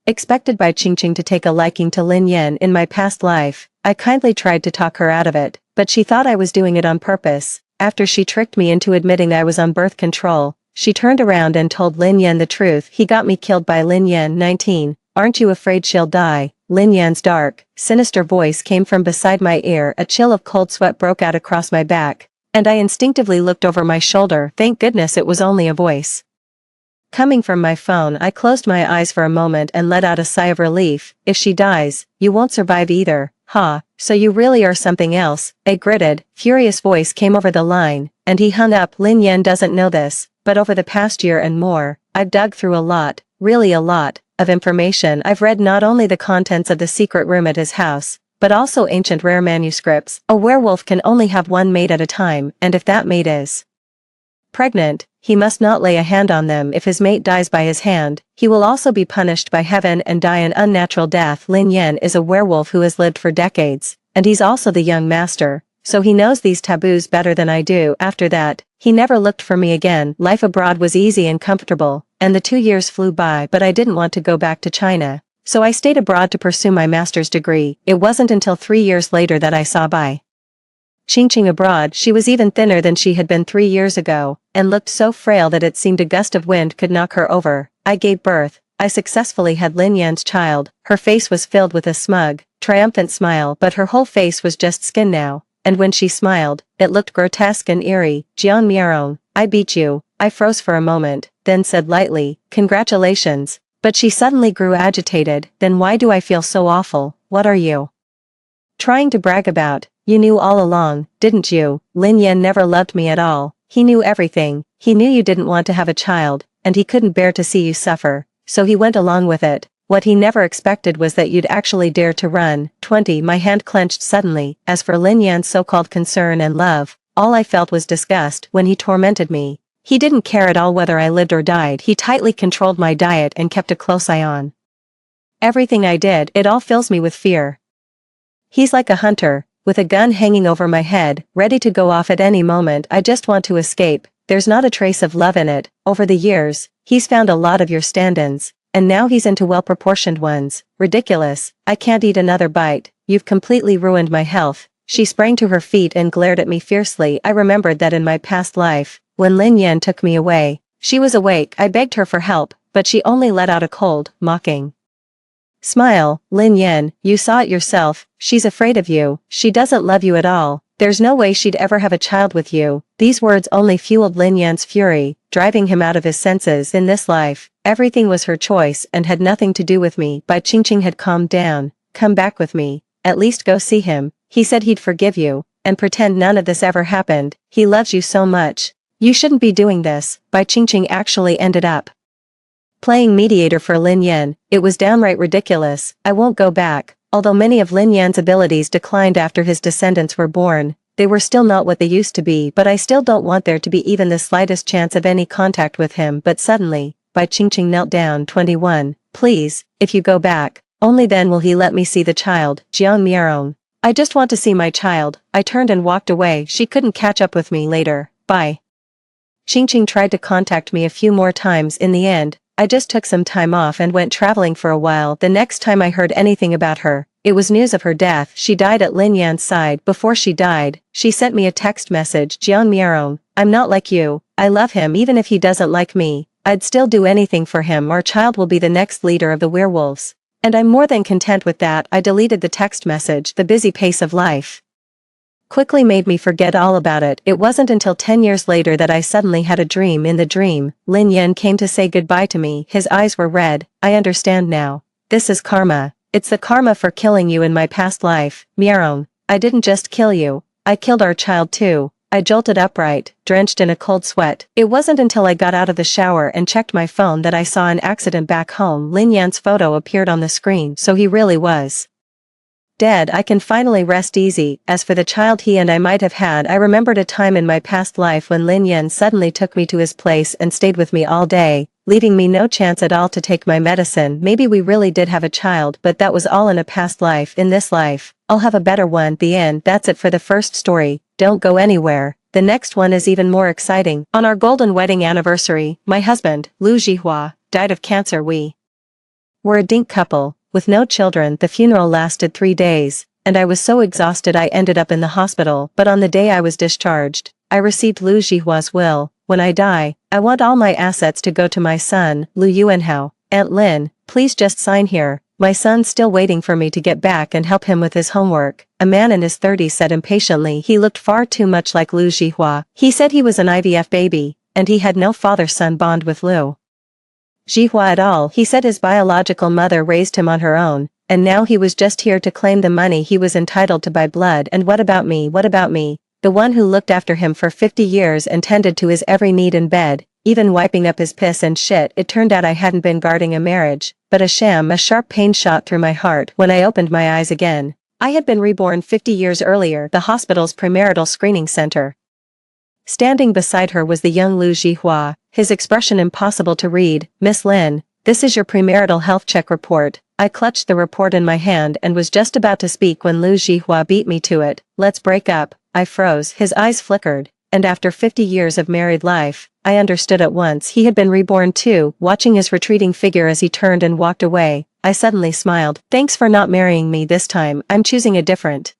expected Bai Qingqing to take a liking to Lin Yan. In my past life, I kindly tried to talk her out of it, but she thought I was doing it on purpose. After she tricked me into admitting I was on birth control, she turned around and told Lin Yan the truth. He got me killed by Lin Yan. 19. Aren't you afraid she'll die? Lin Yan's dark, sinister voice came from beside my ear. A chill of cold sweat broke out across my back, and I instinctively looked over my shoulder. Thank goodness it was only a voice coming from my phone. I closed my eyes for a moment and let out a sigh of relief. If she dies, you won't survive either. Ha, So you really are something else, a gritted, furious voice came over the line, and he hung up. Lin Yan doesn't know this, but over the past year and more, I've dug through a lot, really a lot, of information. I've read not only the contents of the secret room at his house, but also ancient rare manuscripts. A werewolf can only have one mate at a time, and if that mate is pregnant, he must not lay a hand on them. If his mate dies by his hand, he will also be punished by heaven and die an unnatural death. Lin Yan is a werewolf who has lived for decades, and he's also the young master, so he knows these taboos better than I do. After that, he never looked for me again. Life abroad was easy and comfortable, and the 2 years flew by, but I didn't want to go back to China, so I stayed abroad to pursue my master's degree. It wasn't until 3 years later that I saw Bai Qingqing abroad. She was even thinner than she had been 3 years ago, and looked so frail that it seemed a gust of wind could knock her over. I gave birth. I successfully had Lin Yan's child. Her face was filled with a smug, triumphant smile, but her whole face was just skin now, and when she smiled, it looked grotesque and eerie. Jiang Miarong, I beat you. I froze for a moment, then said lightly, congratulations. But she suddenly grew agitated. Then why do I feel so awful? What are you trying to brag about? You knew all along, didn't you? Lin Yan never loved me at all. He knew everything. He knew you didn't want to have a child, and he couldn't bear to see you suffer, so he went along with it. What he never expected was that you'd actually dare to run. 20. My hand clenched suddenly. As for Lin Yan's so-called concern and love, all I felt was disgust. When he tormented me, he didn't care at all whether I lived or died. He tightly controlled my diet and kept a close eye on everything I did. It all fills me with fear. He's like a hunter, with a gun hanging over my head, ready to go off at any moment. I just want to escape. There's not a trace of love in it. Over the years, he's found a lot of your stand-ins, and now he's into well-proportioned ones. Ridiculous. I can't eat another bite. You've completely ruined my health. She sprang to her feet and glared at me fiercely. I remembered that in my past life, when Lin Yan took me away, she was awake. I begged her for help, but she only let out a cold, mocking smile. Lin Yan, you saw it yourself. She's afraid of you. She doesn't love you at all. There's no way she'd ever have a child with you. These words only fueled Lin Yan's fury, driving him out of his senses. In this life, everything was her choice and had nothing to do with me. Bai Qingqing had calmed down. Come back with me. At least go see him. He said he'd forgive you, and pretend none of this ever happened. He loves you so much. You shouldn't be doing this. Bai Qingqing actually ended up playing mediator for Lin Yan. It was downright ridiculous. I won't go back. Although many of Lin Yan's abilities declined after his descendants were born, they were still not what they used to be. But I still don't want there to be even the slightest chance of any contact with him. But suddenly, Bai Qingqing knelt down. 21. Please, if you go back, only then will he let me see the child. Jiang Miarong, I just want to see my child. I turned and walked away. She couldn't catch up with me later. Bai Qingqing tried to contact me a few more times. In the end, I just took some time off and went traveling for a while. The next time I heard anything about her, it was news of her death. She died at Lin Yan's side. Before she died, she sent me a text message. Jiang Miarong, I'm not like you. I love him. Even if he doesn't like me, I'd still do anything for him. Our child will be the next leader of the werewolves, and I'm more than content with that. I deleted the text message. The busy pace of life quickly made me forget all about it. It wasn't until 10 years later that I suddenly had a dream. In the dream, Lin Yan came to say goodbye to me. His eyes were red. I understand now. This is karma. It's the karma for killing you in my past life. Miarong, I didn't just kill you. I killed our child too. I jolted upright, drenched in a cold sweat. It wasn't until I got out of the shower and checked my phone that I saw an accident back home. Lin Yan's photo appeared on the screen. So he really was dead. I can finally rest easy. As for the child he and I might have had, I remembered a time in my past life when Lin Yan suddenly took me to his place and stayed with me all day, leaving me no chance at all to take my medicine. Maybe we really did have a child, but that was all in a past life. In this life, I'll have a better one. The end. That's it for the first story. Don't go anywhere. The next one is even more exciting. On our golden wedding anniversary, my husband, Lu Jihua, died of cancer. We were a dink couple, with no children. The funeral lasted 3 days, and I was so exhausted I ended up in the hospital. But on the day I was discharged, I received Lu Jihua's will. When I die, I want all my assets to go to my son, Lu Yuanhao. Aunt Lin, please just sign here. My son's still waiting for me to get back and help him with his homework. A man in his 30s said impatiently. He looked far too much like Lu Jihua. He said he was an IVF baby, and he had no father-son bond with Lu Jihua at all. He said his biological mother raised him on her own, and now he was just here to claim the money he was entitled to by blood. And what about me? What about me? The one who looked after him for 50 years and tended to his every need in bed, even wiping up his piss and shit. It turned out I hadn't been guarding a marriage, but a sham. A sharp pain shot through my heart when I opened my eyes again. I had been reborn 50 years earlier, the hospital's premarital screening center. Standing beside her was the young Lu Jihua, his expression impossible to read. Miss Lin, this is your premarital health check report. I clutched the report in my hand and was just about to speak when Lu Jihua beat me to it. Let's break up. I froze, his eyes flickered, and after 50 years of married life, I understood at once he had been reborn too. Watching his retreating figure as he turned and walked away, I suddenly smiled. Thanks for not marrying me this time, I'm choosing a different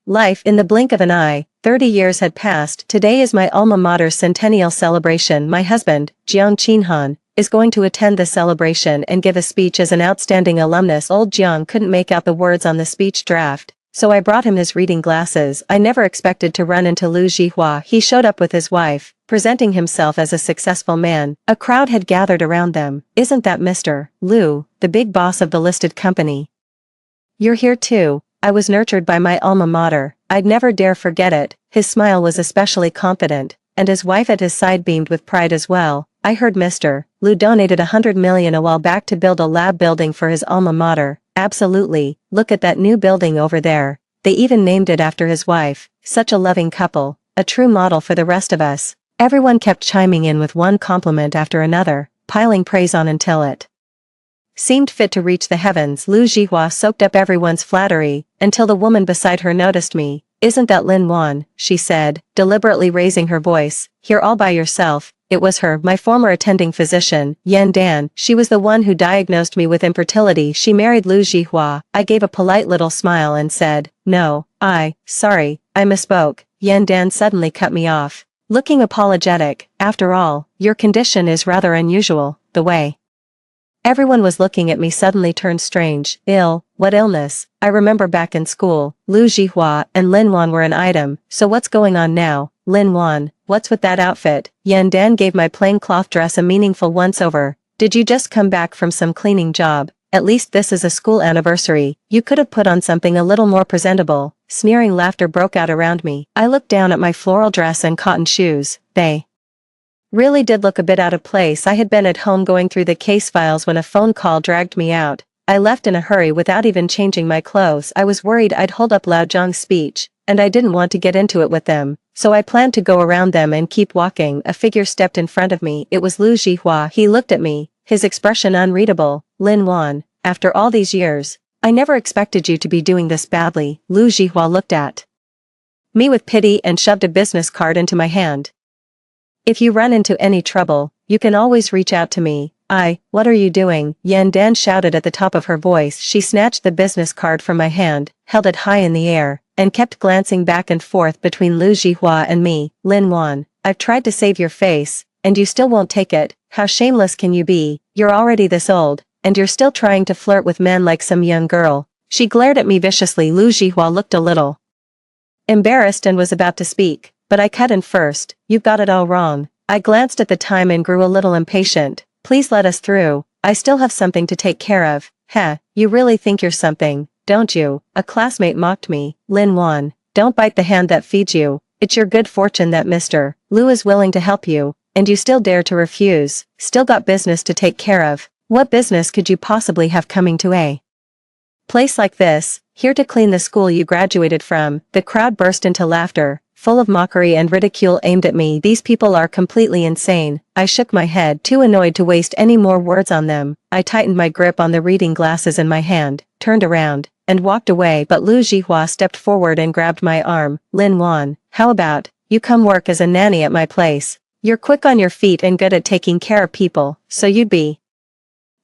life. In the blink of an eye, 30 years had passed. Today is my alma mater's centennial celebration. My husband, Jiang Qinhan, is going to attend the celebration and give a speech as an outstanding alumnus. Old Jiang couldn't make out the words on the speech draft, so I brought him his reading glasses. I never expected to run into Lu Jihua. He showed up with his wife, presenting himself as a successful man. A crowd had gathered around them. Isn't that Mr. Lu, the big boss of the listed company? You're here too. I was nurtured by my alma mater. I'd never dare forget it. His smile was especially confident, and his wife at his side beamed with pride as well. I heard Mr. Lu donated 100 million a while back to build a lab building for his alma mater. Absolutely, look at that new building over there. They even named it after his wife. Such a loving couple, a true model for the rest of us. Everyone kept chiming in with one compliment after another, piling praise on until it seemed fit to reach the heavens. Lu Jihua soaked up everyone's flattery, until the woman beside her noticed me. Isn't that Lin Wan? She said, deliberately raising her voice. Here all by yourself. It was her, my former attending physician, Yan Dan. She was the one who diagnosed me with infertility. She married Lu Jihua. I gave a polite little smile and said, no, sorry, I misspoke. Yan Dan suddenly cut me off, looking apologetic. After all, your condition is rather unusual. The way everyone was looking at me suddenly turned strange. Ill? What illness? I remember back in school, Lu Jihua and Lin Wan were an item. So what's going on now? Lin Wan, what's with that outfit? Yan Dan gave my plain cloth dress a meaningful once-over. Did you just come back from some cleaning job? At least this is a school anniversary. You could have put on something a little more presentable. Sneering laughter broke out around me. I looked down at my floral dress and cotton shoes. They really did look a bit out of place. I had been at home going through the case files when a phone call dragged me out. I left in a hurry without even changing my clothes. I was worried I'd hold up Lao Zhang's speech, and I didn't want to get into it with them, so I planned to go around them and keep walking. A figure stepped in front of me. It was Lu Jihua. He looked at me, his expression unreadable. Lin Wan, after all these years, I never expected you to be doing this badly. Lu Jihua looked at me with pity and shoved a business card into my hand. If you run into any trouble, you can always reach out to me. What are you doing? Yan Dan shouted at the top of her voice. She snatched the business card from my hand, held it high in the air, and kept glancing back and forth between Lu Jihua and me. Lin Wan, I've tried to save your face, and you still won't take it. How shameless can you be? You're already this old, and you're still trying to flirt with men like some young girl. She glared at me viciously. Lu Jihua looked a little embarrassed and was about to speak, but I cut in first. You've got it all wrong. I glanced at the time and grew a little impatient. Please let us through. I still have something to take care of. Heh, you really think you're something, don't you? A classmate mocked me. Lin Wan, don't bite the hand that feeds you. It's your good fortune that Mr. Lu is willing to help you, and you still dare to refuse. Still got business to take care of. What business could you possibly have coming to a place like this? Here to clean the school you graduated from. The crowd burst into laughter, full of mockery and ridicule aimed at me. These people are completely insane. I shook my head, too annoyed to waste any more words on them. I tightened my grip on the reading glasses in my hand, turned around, and walked away, but Lu Jihua stepped forward and grabbed my arm. Lin Wan, how about you come work as a nanny at my place? You're quick on your feet and good at taking care of people, so you'd be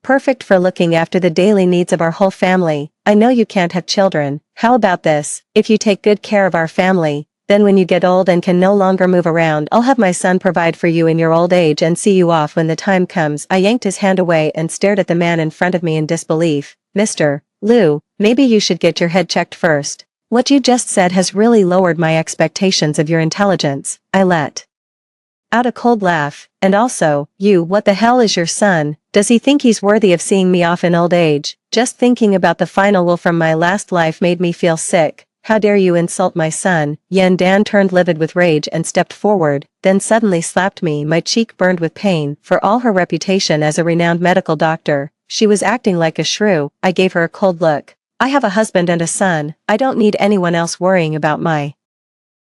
perfect for looking after the daily needs of our whole family. I know you can't have children. How about this? If you take good care of our family, then when you get old and can no longer move around, I'll have my son provide for you in your old age and see you off when the time comes. I yanked his hand away and stared at the man in front of me in disbelief. Mr. Lu, maybe you should get your head checked first. What you just said has really lowered my expectations of your intelligence. I let Out a cold laugh, and also, you, what the hell is your son? Does he think he's worthy of seeing me off in old age? Just thinking about the final will from my last life made me feel sick. How dare you insult my son? Yan Dan turned livid with rage and stepped forward, then suddenly slapped me. My cheek burned with pain. For all her reputation as a renowned medical doctor, she was acting like a shrew. I gave her a cold look. I have a husband and a son. I don't need anyone else worrying about my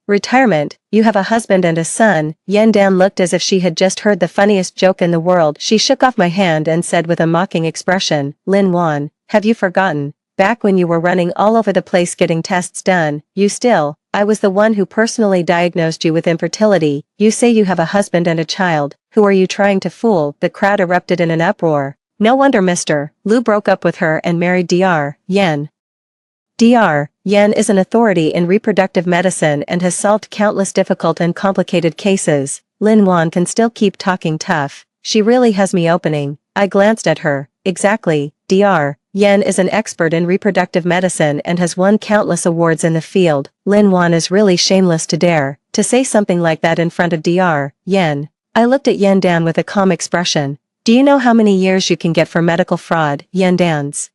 retirement. You have a husband and a son. Yan Dan looked as if she had just heard the funniest joke in the world. She shook off my hand and said with a mocking expression, Lin Wan, have you forgotten? Back when you were running all over the place getting tests done, I was the one who personally diagnosed you with infertility. You say you have a husband and a child. Who are you trying to fool? The crowd erupted in an uproar. No wonder Mr. Liu broke up with her and married Dr. Yan. Dr. Yan is an authority in reproductive medicine and has solved countless difficult and complicated cases. Lin Wan can still keep talking tough. She really has me opening. I glanced at her. Exactly, Dr. Yan is an expert in reproductive medicine and has won countless awards in the field. Lin Wan is really shameless to dare to say something like that in front of Dr. Yan. I looked at Yan Dan with a calm expression. Do you know how many years you can get for medical fraud? Yan Dan's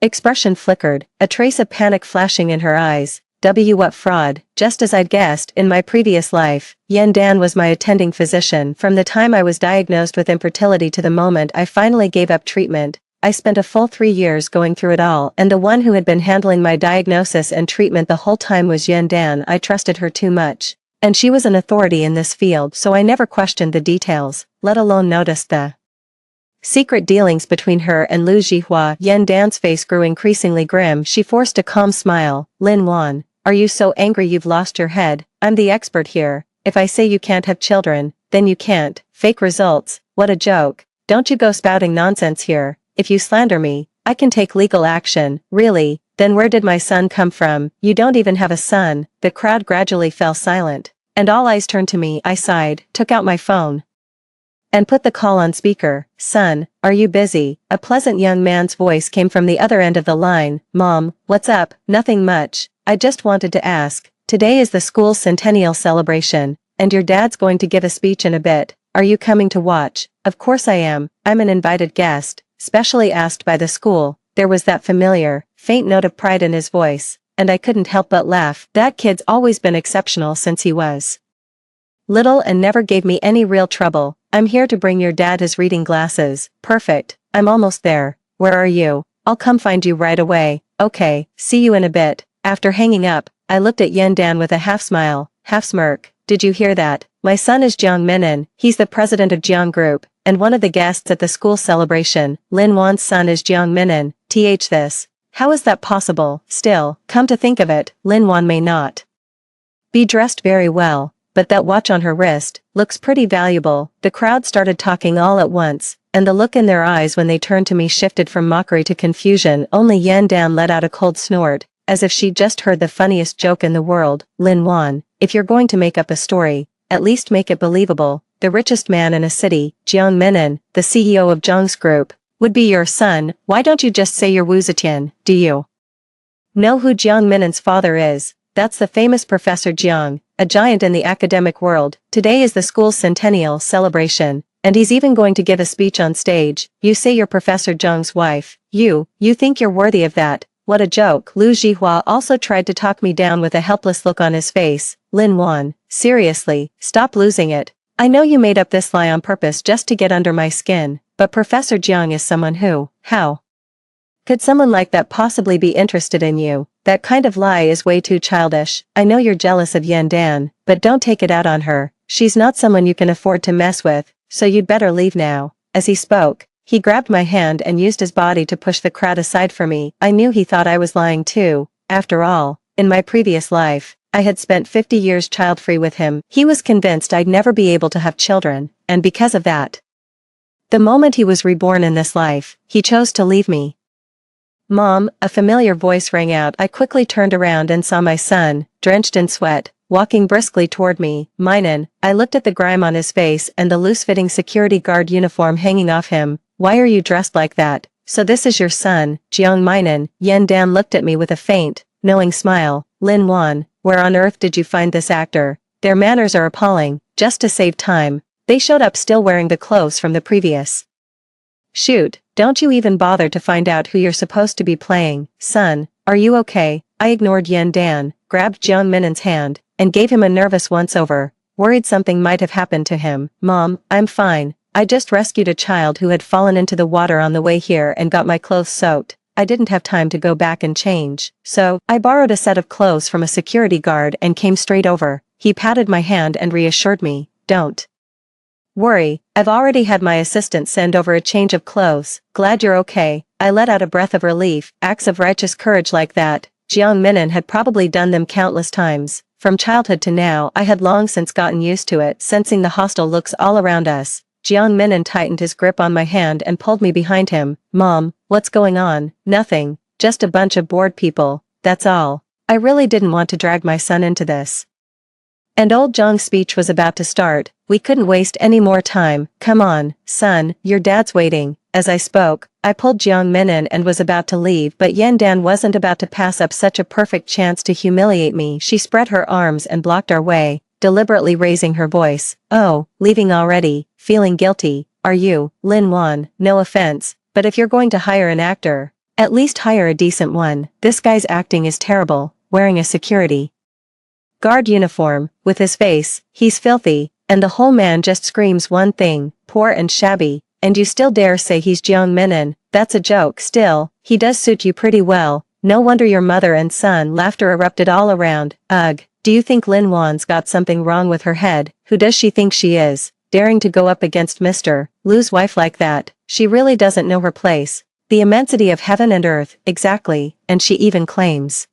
expression flickered, a trace of panic flashing in her eyes. What fraud? Just as I'd guessed, in my previous life, Yan Dan was my attending physician. From the time I was diagnosed with infertility to the moment I finally gave up treatment, I spent a full 3 years going through it all, and the one who had been handling my diagnosis and treatment the whole time was Yan Dan. I trusted her too much. And she was an authority in this field, so I never questioned the details, let alone noticed the secret dealings between her and Liu Zhihua. Yan Dan's face grew increasingly grim. She forced a calm smile. Lin Wan, are you so angry you've lost your head? I'm the expert here. If I say you can't have children, then you can't. Fake results. What a joke. Don't you go spouting nonsense here. If you slander me, I can take legal action. Really? Then where did my son come from? You don't even have a son. The crowd gradually fell silent, and all eyes turned to me. I sighed, took out my phone, and put the call on speaker. Son, are you busy? A pleasant young man's voice came from the other end of the line. Mom, what's up? Nothing much. I just wanted to ask. Today is the school's centennial celebration, and your dad's going to give a speech in a bit. Are you coming to watch? Of course I am. I'm an invited guest, specially asked by the school. There was that familiar, faint note of pride in his voice, and I couldn't help but laugh. That kid's always been exceptional since he was little and never gave me any real trouble. I'm here to bring your dad his reading glasses. Perfect. I'm almost there. Where are you? I'll come find you right away. Okay, see you in a bit. After hanging up, I looked at Yan Dan with a half smile, half smirk. Did you hear that? My son is Jiang Minin. He's the president of Jiang Group, and one of the guests at the school celebration. Lin Wan's son is Jiang Minin. This. How is that possible? Still, come to think of it, Lin Wan may not be dressed very well, but that watch on her wrist looks pretty valuable. The crowd started talking all at once, and the look in their eyes when they turned to me shifted from mockery to confusion. Only Yan Dan let out a cold snort, as if she'd just heard the funniest joke in the world. Lin Wan, if you're going to make up a story, at least make it believable. The richest man in a city, Jiang Minin, the CEO of Zhang's group, would be your son. Why don't you just say you're Wu Zetian? Do you know who Jiang Minin's father is? That's the famous Professor Jiang, a giant in the academic world. Today is the school's centennial celebration, and he's even going to give a speech on stage. You say you're Professor Zhang's wife. You think you're worthy of that? What a joke. Liu Zhihua also tried to talk me down with a helpless look on his face. Lin Wan, seriously, stop losing it. I know you made up this lie on purpose just to get under my skin, but Professor Jiang is someone who, how could someone like that possibly be interested in you? That kind of lie is way too childish. I know you're jealous of Yan Dan, but don't take it out on her. She's not someone you can afford to mess with, so you'd better leave now. As he spoke, he grabbed my hand and used his body to push the crowd aside for me. I knew he thought I was lying too. After all, in my previous life, I had spent 50 years child-free with him. He was convinced I'd never be able to have children, and because of that, the moment he was reborn in this life, he chose to leave me. Mom, a familiar voice rang out. I quickly turned around and saw my son, drenched in sweat, walking briskly toward me. Minin, I looked at the grime on his face and the loose-fitting security guard uniform hanging off him. Why are you dressed like that? So this is your son, Jiang Minin. Yan Dan looked at me with a faint, knowing smile. Lin Wan, where on earth did you find this actor? Their manners are appalling. Just to save time, they showed up still wearing the clothes from the previous shoot. Don't you even bother to find out who you're supposed to be playing, son. Are you okay? I ignored Yan Dan, grabbed Jiang Minen's hand, and gave him a nervous once-over, worried something might have happened to him. Mom, I'm fine. I just rescued a child who had fallen into the water on the way here and got my clothes soaked. I didn't have time to go back and change, so I borrowed a set of clothes from a security guard and came straight over. He patted my hand and reassured me, don't worry, I've already had my assistant send over a change of clothes. Glad you're okay. I let out a breath of relief. Acts of righteous courage like that, Jiang Minen had probably done them countless times. From childhood to now, I had long since gotten used to it, sensing the hostile looks all around us. Jiang Minen tightened his grip on my hand and pulled me behind him. Mom, what's going on? Nothing. Just a bunch of bored people. That's all. I really didn't want to drag my son into this. And old Zhang's speech was about to start. We couldn't waste any more time. Come on, son, your dad's waiting. As I spoke, I pulled Jiang Minen and was about to leave, but Yan Dan wasn't about to pass up such a perfect chance to humiliate me. She spread her arms and blocked our way, deliberately raising her voice. Oh, leaving already? Feeling guilty, are you, Lin Wan? No offense, but if you're going to hire an actor, at least hire a decent one. This guy's acting is terrible, wearing a security guard uniform, with his face, he's filthy, and the whole man just screams one thing, poor and shabby, and you still dare say he's Jiang Minen? That's a joke. Still, he does suit you pretty well. No wonder your mother and son. Laughter erupted all around. Ugh, do you think Lin Wan's got something wrong with her head? Who does she think she is? Daring to go up against Mr. Lu's wife like that? She really doesn't know her place. The immensity of heaven and earth, exactly, and she even claims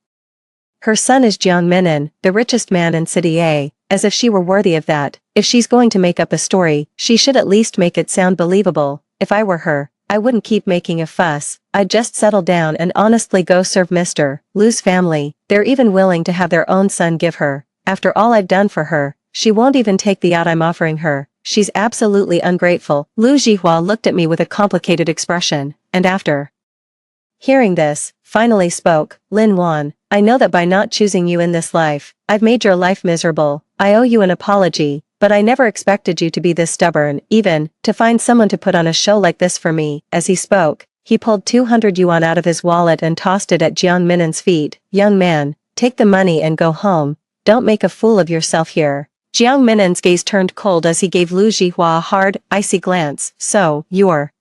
her son is Jiang Minen, the richest man in City A, as if she were worthy of that. If she's going to make up a story, she should at least make it sound believable. If I were her, I wouldn't keep making a fuss. I'd just settle down and honestly go serve Mr. Lu's family. They're even willing to have their own son give her. After all I've done for her, she won't even take the yacht I'm offering her. She's absolutely ungrateful. Lu Jihua looked at me with a complicated expression, and after hearing this, finally spoke. Lin Wan, I know that by not choosing you in this life, I've made your life miserable. I owe you an apology, but I never expected you to be this stubborn, even to find someone to put on a show like this for me. As he spoke, he pulled 200 yuan out of his wallet and tossed it at Jiang Minen's feet. Young man, take the money and go home. Don't make a fool of yourself here. Jiang Minen's gaze turned cold as he gave Lu Jihua a hard, icy glance. So, you're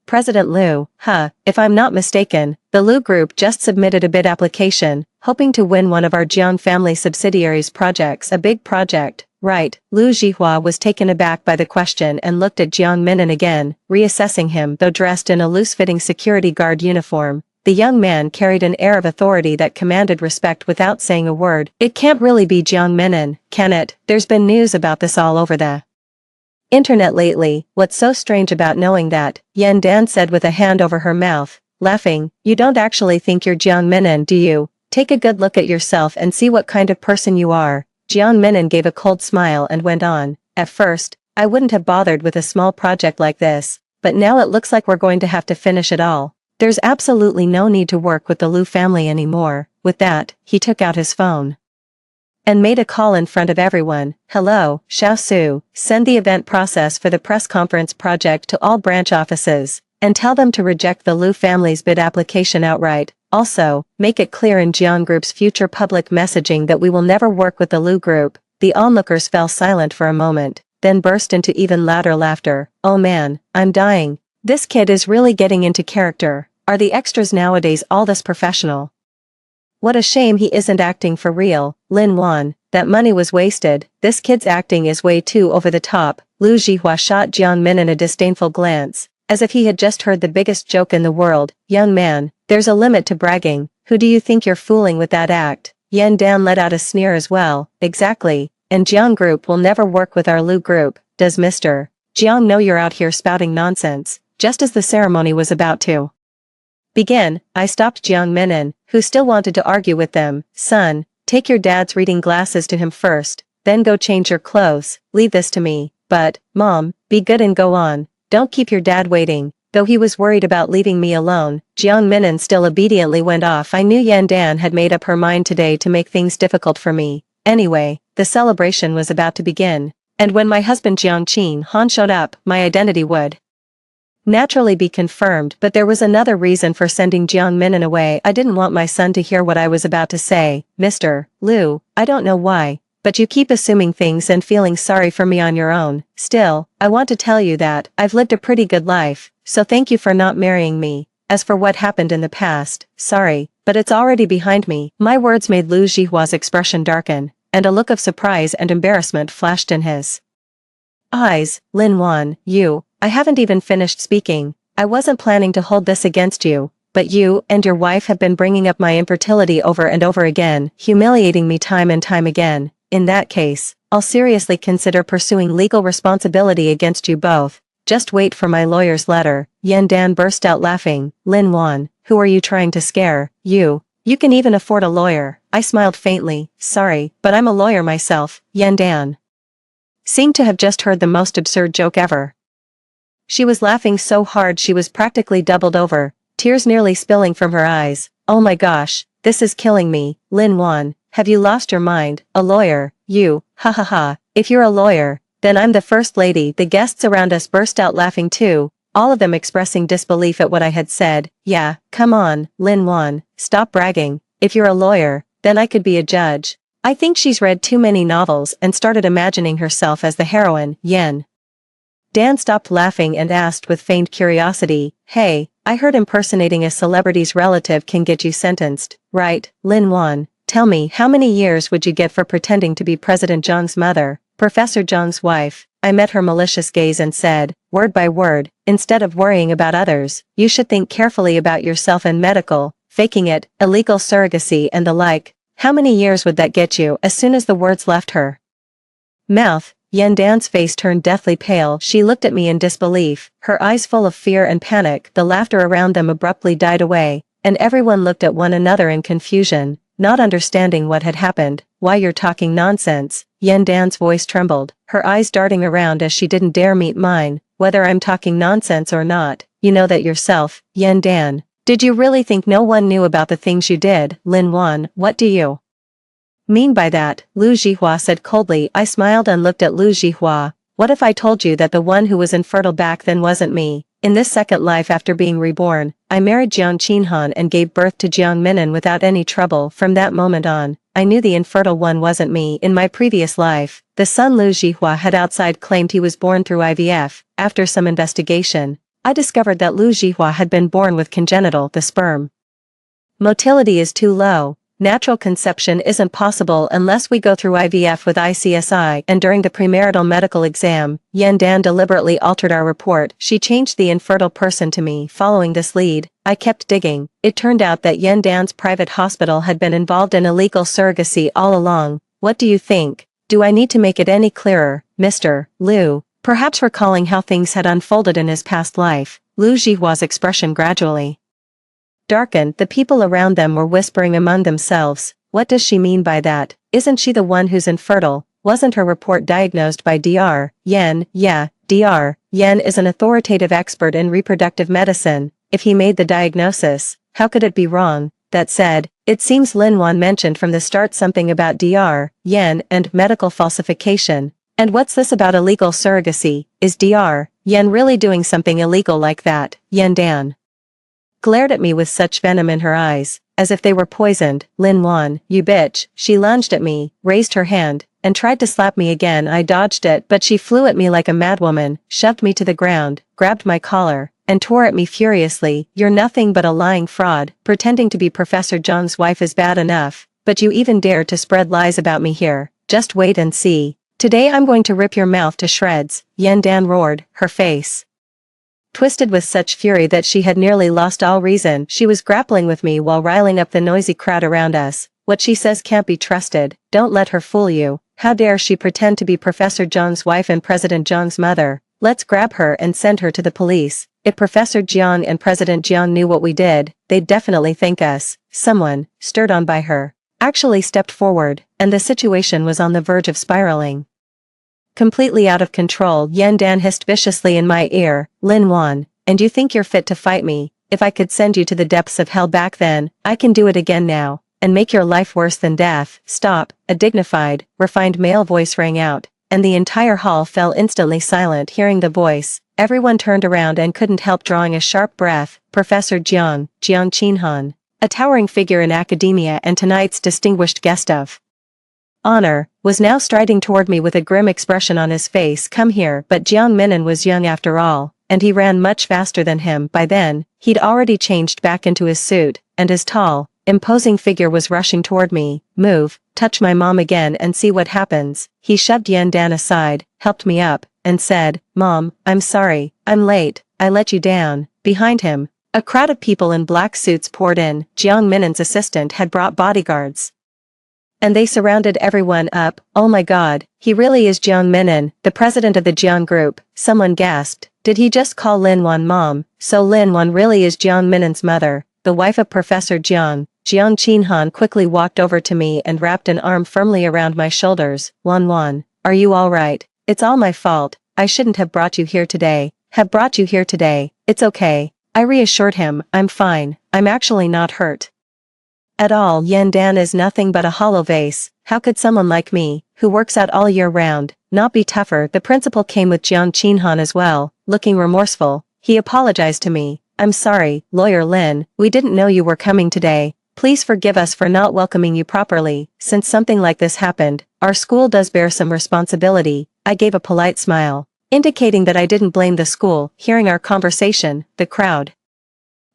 President Lu, huh? If I'm not mistaken, the Lu Group just submitted a bid application, hoping to win one of our Jiang family subsidiaries' projects. A big project, right? Lu Jihua was taken aback by the question and looked at Jiang Minen again, reassessing him. Though dressed in a loose-fitting security guard uniform, the young man carried an air of authority that commanded respect without saying a word. It can't really be Jiang Minen, can it? There's been news about this all over the internet lately. What's so strange about knowing that? Yan Dan said with a hand over her mouth, laughing. You don't actually think you're Jiang Minen, do you? Take a good look at yourself and see what kind of person you are. Jiang Minen gave a cold smile and went on. At first, I wouldn't have bothered with a small project like this, but now it looks like we're going to have to finish it all. There's absolutely no need to work with the Lu family anymore. With that, he took out his phone and made a call in front of everyone. Hello, Xiao Su, send the event process for the press conference project to all branch offices, and tell them to reject the Lu family's bid application outright. Also, make it clear in Jiang Group's future public messaging that we will never work with the Lu Group. The onlookers fell silent for a moment, then burst into even louder laughter. Oh man, I'm dying. This kid is really getting into character. Are the extras nowadays all this professional? What a shame he isn't acting for real. Lin Wan, that money was wasted. This kid's acting is way too over the top. Lu Jihua shot Jiang Minen a disdainful glance, as if he had just heard the biggest joke in the world. Young man, there's a limit to bragging. Who do you think you're fooling with that act? Yan Dan let out a sneer as well. Exactly. And Jiang Group will never work with our Lu Group. Does Mr. Jiang know you're out here spouting nonsense? Just as the ceremony was about to begin, I stopped Jiang Minen, who still wanted to argue with them. Son, take your dad's reading glasses to him first, then go change your clothes. Leave this to me. But, Mom, be good and go on. Don't keep your dad waiting. Though he was worried about leaving me alone, Jiang Minen still obediently went off. I knew Yan Dan had made up her mind today to make things difficult for me. Anyway, the celebration was about to begin. And when my husband Jiang Qin Han showed up, my identity would naturally be confirmed, but there was another reason for sending Jiang Minnan away. I didn't want my son to hear what I was about to say. Mr. Liu, I don't know why, but you keep assuming things and feeling sorry for me on your own. Still, I want to tell you that I've lived a pretty good life, so thank you for not marrying me. As for what happened in the past, sorry, but it's already behind me. My words made Lu Jihua's expression darken, and a look of surprise and embarrassment flashed in his eyes. Lin Wan, I haven't even finished speaking. I wasn't planning to hold this against you, but you and your wife have been bringing up my infertility over and over again, humiliating me time and time again. In that case, I'll seriously consider pursuing legal responsibility against you both. Just wait for my lawyer's letter. Yan Dan burst out laughing. Lin Wan, who are you trying to scare? You can even afford a lawyer. I smiled faintly. Sorry, but I'm a lawyer myself. Yan Dan seemed to have just heard the most absurd joke ever. She was laughing so hard she was practically doubled over, tears nearly spilling from her eyes. Oh my gosh, this is killing me. Lin Wan, have you lost your mind? A lawyer? You, ha ha ha. If you're a lawyer, then I'm the first lady. The guests around us burst out laughing too, all of them expressing disbelief at what I had said. Yeah, come on, Lin Wan, stop bragging. If you're a lawyer, then I could be a judge. I think she's read too many novels and started imagining herself as the heroine. Yan Dan stopped laughing and asked with feigned curiosity, hey, I heard impersonating a celebrity's relative can get you sentenced, right? Lin Wan, tell me, how many years would you get for pretending to be President Zhang's mother, Professor Zhang's wife? I met her malicious gaze and said, word by word, instead of worrying about others, you should think carefully about yourself and medical, faking it, illegal surrogacy and the like. How many years would that get you? As soon as the words left her mouth, Yan Dan's face turned deathly pale. She looked at me in disbelief, her eyes full of fear and panic. The laughter around them abruptly died away, and everyone looked at one another in confusion, not understanding what had happened. Why, you're talking nonsense. Yan Dan's voice trembled, her eyes darting around as she didn't dare meet mine. Whether I'm talking nonsense or not, you know that yourself. Yan Dan, did you really think no one knew about the things you did? Lin Wan, what do you mean by that? Lu Jihua said coldly. I smiled and looked at Lu Jihua. What if I told you that the one who was infertile back then wasn't me? In this second life after being reborn, I married Jiang Qinhan and gave birth to Jiang Minnan without any trouble. From that moment on, I knew the infertile one wasn't me. In my previous life, the son Lu Jihua had outside claimed he was born through IVF. After some investigation, I discovered that Lu Jihua had been born with congenital. The sperm motility is too low. Natural conception isn't possible unless we go through IVF with ICSI, and during the premarital medical exam, Yan Dan deliberately altered our report. She changed the infertile person to me. Following this lead, I kept digging. It turned out that Yan Dan's private hospital had been involved in illegal surrogacy all along. What do you think? Do I need to make it any clearer, Mr. Liu? Perhaps recalling how things had unfolded in his past life, Lu Jihua's expression gradually darkened. The people around them were whispering among themselves. What does she mean by that? Isn't she the one who's infertile? Wasn't her report diagnosed by Dr. Yan? Yeah, Dr. Yan is an authoritative expert in reproductive medicine. If he made the diagnosis, how could it be wrong? That said, it seems Lin Wan mentioned from the start something about Dr. Yan and medical falsification. And what's this about illegal surrogacy? Is Dr. Yan really doing something illegal like that? Yan Dan glared at me with such venom in her eyes, as if they were poisoned. Lin Wan, you bitch. She lunged at me, raised her hand, and tried to slap me again. I dodged it, but she flew at me like a madwoman, shoved me to the ground, grabbed my collar, and tore at me furiously. You're nothing but a lying fraud. Pretending to be Professor Zhang's wife is bad enough, but you even dare to spread lies about me here. Just wait and see. Today I'm going to rip your mouth to shreds. Yan Dan roared, her face twisted with such fury that she had nearly lost all reason. She was grappling with me while riling up the noisy crowd around us. What she says can't be trusted. Don't let her fool you. How dare she pretend to be Professor Zhang's wife and President Zhang's mother? Let's grab her and send her to the police. If Professor Jiang and President Jiang knew what we did, they'd definitely thank us. Someone, stirred on by her, actually stepped forward, and the situation was on the verge of spiraling completely out of control. Yan Dan hissed viciously in my ear, Lin Wan, and you think you're fit to fight me? If I could send you to the depths of hell back then, I can do it again now. and make your life worse than death. Stop, a dignified, refined male voice rang out, and the entire hall fell instantly silent hearing the voice. Everyone turned around and couldn't help drawing a sharp breath. Professor Jiang Qinhan, a towering figure in academia and tonight's distinguished guest of honor, was now striding toward me with a grim expression on his face. Come here. But Jiang Minan was young after all, and he ran much faster than him. By then, he'd already changed back into his suit, and his tall, imposing figure was rushing toward me. Move, touch my mom again and see what happens. He shoved Yan Dan aside, helped me up, and said, Mom, I'm sorry, I'm late, I let you down. Behind him, a crowd of people in black suits poured in. Jiang Minan's assistant had brought bodyguards, and they surrounded everyone up. Oh my god, he really is Jiang Minan, the president of the Jiang group, someone gasped. Did he just call Lin Wan mom? So Lin Wan really is Jiang Minan's mother, the wife of Professor Jiang. Jiang Qinhan quickly walked over to me and wrapped an arm firmly around my shoulders. Wan, are you alright? It's all my fault, I shouldn't have brought you here today. It's okay. I reassured him, I'm fine, I'm actually not hurt at all. Yan Dan is nothing but a hollow vase. How could someone like me, who works out all year round, not be tougher? The principal came with Jiang Qinhan as well, looking remorseful. He apologized to me. I'm sorry, Lawyer Lin, we didn't know you were coming today. Please forgive us for not welcoming you properly. Since something like this happened, our school does bear some responsibility. I gave a polite smile, indicating that I didn't blame the school. Hearing our conversation, the crowd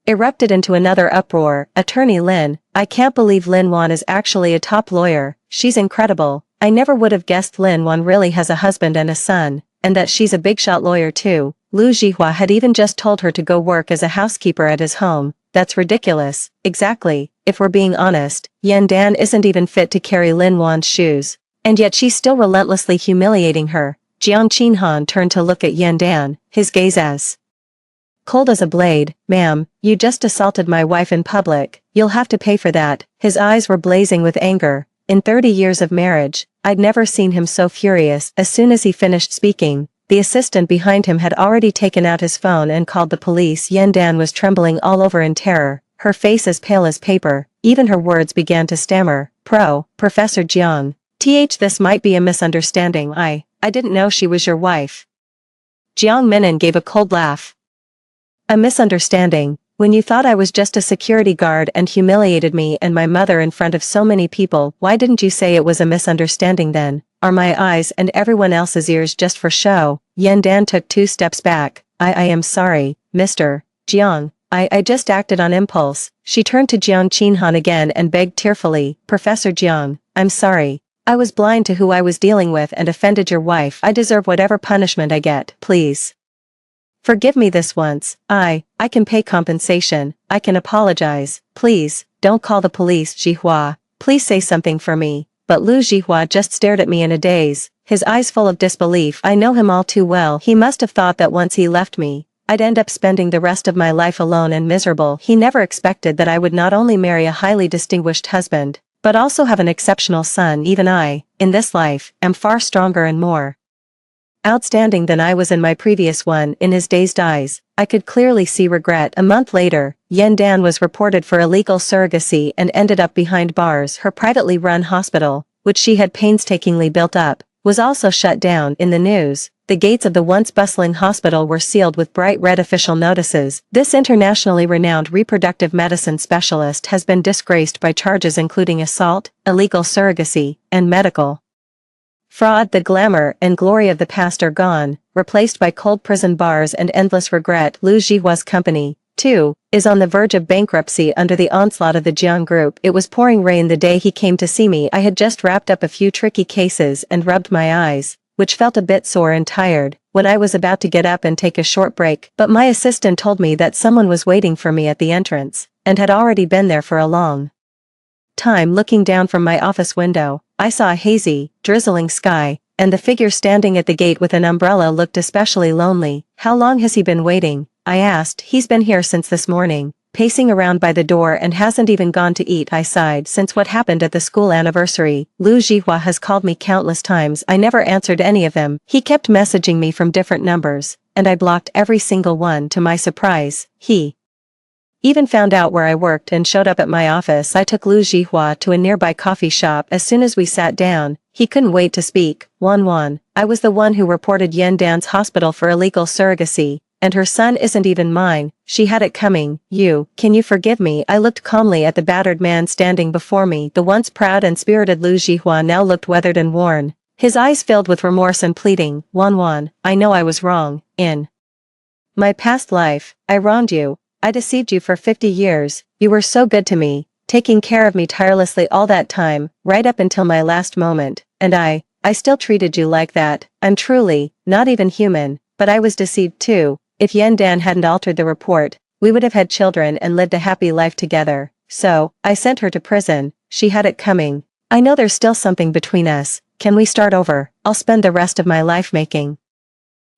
erupted into another uproar. Attorney Lin, I can't believe Lin Wan is actually a top lawyer. She's incredible. I never would have guessed Lin Wan really has a husband and a son, and that she's a big shot lawyer too. Lu Jihua had even just told her to go work as a housekeeper at his home. That's ridiculous. Exactly, if we're being honest, Yan Dan isn't even fit to carry Lin Wan's shoes. And yet she's still relentlessly humiliating her. Jiang Qinhan turned to look at Yan Dan, his gaze as cold as a blade. Ma'am, you just assaulted my wife in public. You'll have to pay for that. His eyes were blazing with anger. In 30 years of marriage, I'd never seen him so furious. As soon as he finished speaking, the assistant behind him had already taken out his phone and called the police. Yan Dan was trembling all over in terror, her face as pale as paper. Even her words began to stammer. Professor Jiang. This might be a misunderstanding. I didn't know she was your wife. Jiang Minan gave a cold laugh. A misunderstanding? When you thought I was just a security guard and humiliated me and my mother in front of so many people, why didn't you say it was a misunderstanding then? Are my eyes and everyone else's ears just for show? Yan Dan took 2 steps back. I am sorry, Mr. Jiang. I just acted on impulse. She turned to Jiang Qinhan again and begged tearfully, Professor Jiang, I'm sorry. I was blind to who I was dealing with and offended your wife. I deserve whatever punishment I get. Please forgive me this once. I can pay compensation. I can apologize. Please, don't call the police. Jihua, please say something for me. But Lu Jihua just stared at me in a daze, his eyes full of disbelief. I know him all too well. He must have thought that once he left me, I'd end up spending the rest of my life alone and miserable. He never expected that I would not only marry a highly distinguished husband, but also have an exceptional son. Even I, in this life, am far stronger and more outstanding than I was in my previous one. In his dazed eyes, I could clearly see regret. A month later, Yan Dan was reported for illegal surrogacy and ended up behind bars. Her privately run hospital, which she had painstakingly built up, was also shut down. In the news, the gates of the once bustling hospital were sealed with bright red official notices. This internationally renowned reproductive medicine specialist has been disgraced by charges including assault, illegal surrogacy, and medical fraud. The glamour and glory of the past are gone, replaced by cold prison bars and endless regret. Lu Jihua's company, too, is on the verge of bankruptcy under the onslaught of the Jiang group. It was pouring rain the day he came to see me. I had just wrapped up a few tricky cases and rubbed my eyes, which felt a bit sore and tired, when I was about to get up and take a short break. But my assistant told me that someone was waiting for me at the entrance, and had already been there for a long time. Looking down from my office window, I saw a hazy, drizzling sky, and the figure standing at the gate with an umbrella looked especially lonely. How long has he been waiting? I asked. He's been here since this morning, pacing around by the door and hasn't even gone to eat. I sighed. Since what happened at the school anniversary, Lu Jihua has called me countless times. I never answered any of them. He kept messaging me from different numbers, and I blocked every single one. To my surprise, he Even found out where I worked and showed up at my office. I took Lu Jihua to a nearby coffee shop. As soon as we sat down, he couldn't wait to speak. Wan, I was the one who reported Yan Dan's hospital for illegal surrogacy, and her son isn't even mine. She had it coming. Can you forgive me? I looked calmly at the battered man standing before me. The once proud and spirited Lu Jihua now looked weathered and worn. His eyes filled with remorse and pleading. Wan, I know I was wrong. In my past life, I wronged you. I deceived you for 50 years. You were so good to me, taking care of me tirelessly all that time, right up until my last moment, and I still treated you like that. I'm truly not even human, but I was deceived too. If Yan Dan hadn't altered the report, we would have had children and lived a happy life together. So, I sent her to prison. She had it coming. I know there's still something between us. Can we start over? I'll spend the rest of my life making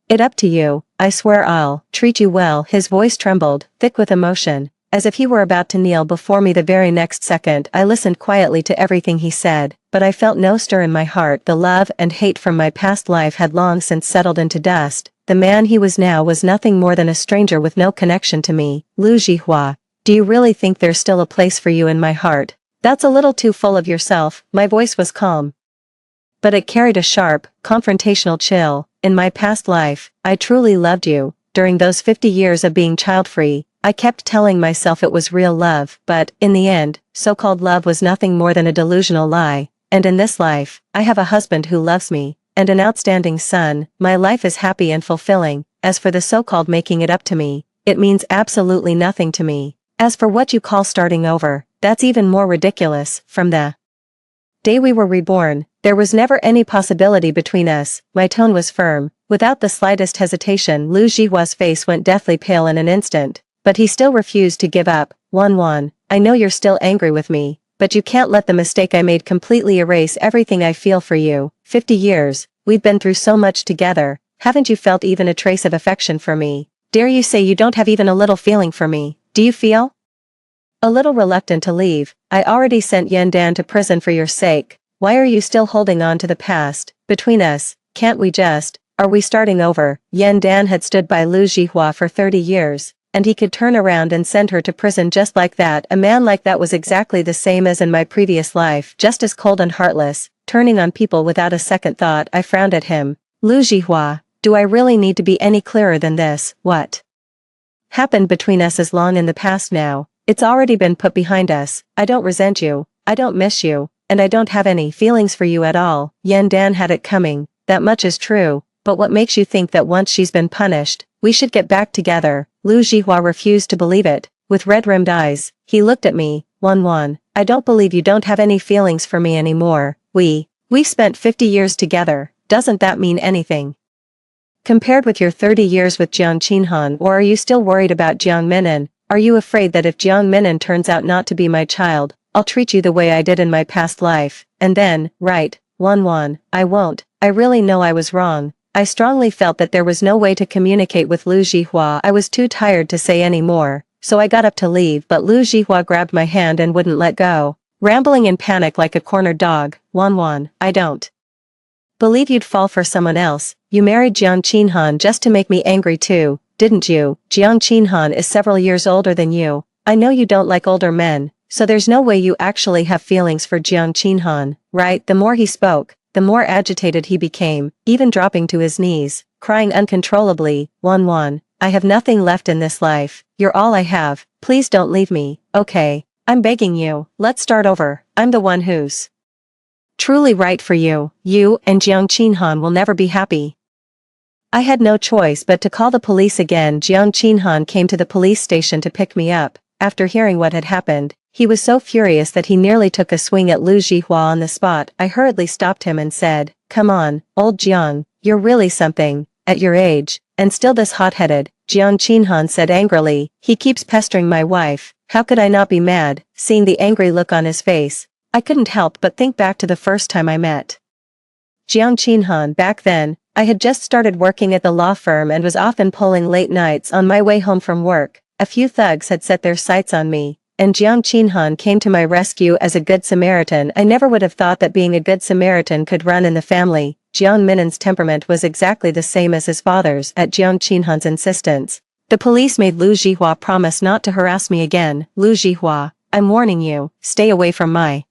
it up to you. I swear I'll treat you well. His voice trembled, thick with emotion, as if he were about to kneel before me the very next second. I listened quietly to everything he said, but I felt no stir in my heart. The love and hate from my past life had long since settled into dust. The man he was now was nothing more than a stranger with no connection to me. Lu Jihua, do you really think there's still a place for you in my heart? That's a little too full of yourself. My voice was calm, but it carried a sharp, confrontational chill. In my past life, I truly loved you. During those 50 years of being child-free, I kept telling myself it was real love, but, in the end, so-called love was nothing more than a delusional lie. And in this life, I have a husband who loves me, and an outstanding son. My life is happy and fulfilling. As for the so-called making it up to me, it means absolutely nothing to me. As for what you call starting over, that's even more ridiculous. From the day we were reborn, there was never any possibility between us. My tone was firm. Without the slightest hesitation, Lu Jihua's face went deathly pale in an instant, but he still refused to give up. Wan, I know you're still angry with me, but you can't let the mistake I made completely erase everything I feel for you. 50 years, we've been through so much together. Haven't you felt even a trace of affection for me? Dare you say you don't have even a little feeling for me? Do you feel a little reluctant to leave? I already sent Yan Dan to prison for your sake. Why are you still holding on to the past? Between us, can't we just, are we starting over? Yan Dan had stood by Lu Jihua for 30 years, and he could turn around and send her to prison just like that. A man like that was exactly the same as in my previous life, just as cold and heartless, turning on people without a second thought. I frowned at him. Lu Jihua, do I really need to be any clearer than this? What happened between us is long in the past now. It's already been put behind us. I don't resent you, I don't miss you, and I don't have any feelings for you at all. Yan Dan had it coming, that much is true, but what makes you think that once she's been punished, we should get back together? Lu Jihua refused to believe it. With red-rimmed eyes, he looked at me. Wan, I don't believe you don't have any feelings for me anymore. We've spent 50 years together. Doesn't that mean anything compared with your 30 years with Jiang Qinhan? Or are you still worried about Jiang Minan? Are you afraid that if Jiang Minan turns out not to be my child, I'll treat you the way I did in my past life? And then, right, Wan, I won't. I really know I was wrong. I strongly felt that there was no way to communicate with Lu Jihua. I was too tired to say any more, so I got up to leave, but Lu Jihua grabbed my hand and wouldn't let go, rambling in panic like a cornered dog. Wan, I don't believe you'd fall for someone else. You married Jiang Qinhan just to make me angry too, didn't you? Jiang Qinhan is several years older than you. I know you don't like older men, so there's no way you actually have feelings for Jiang Qinhan, right? The more he spoke, the more agitated he became, even dropping to his knees, crying uncontrollably. Wan, I have nothing left in this life. You're all I have. Please don't leave me, okay? I'm begging you. Let's start over. I'm the one who's truly right for you. You and Jiang Qinhan will never be happy. I had no choice but to call the police again. Jiang Qinhan came to the police station to pick me up. After hearing what had happened, he was so furious that he nearly took a swing at Lu Jihua on the spot. I hurriedly stopped him and said, "Come on, old Jiang, you're really something, at your age, and still this hot-headed." Jiang Qinhan said angrily, "He keeps pestering my wife." How could I not be mad? Seeing the angry look on his face, I couldn't help but think back to the first time I met Jiang Qinhan. Back then, I had just started working at the law firm and was often pulling late nights on my way home from work. A few thugs had set their sights on me, and Jiang Qinhan came to my rescue as a good Samaritan. I never would have thought that being a good Samaritan could run in the family. Jiang Minan's temperament was exactly the same as his father's. At Jiang Qinhan's insistence, The police made Lu Jihua promise not to harass me again. Lu Jihua, I'm warning you, stay away from my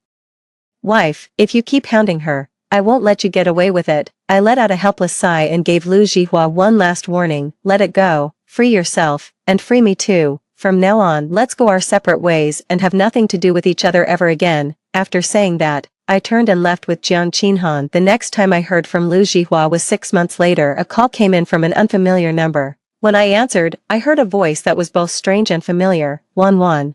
wife. If you keep hounding her, I won't let you get away with it. I let out a helpless sigh and gave Lu Jihua one last warning. Let it go, free yourself, and free me too. From now on, let's go our separate ways and have nothing to do with each other ever again. After saying that, I turned and left with Jiang Qinhan. The next time I heard from Lu Jihua was 6 months later. A call came in from an unfamiliar number. When I answered, I heard a voice that was both strange and familiar. Wan.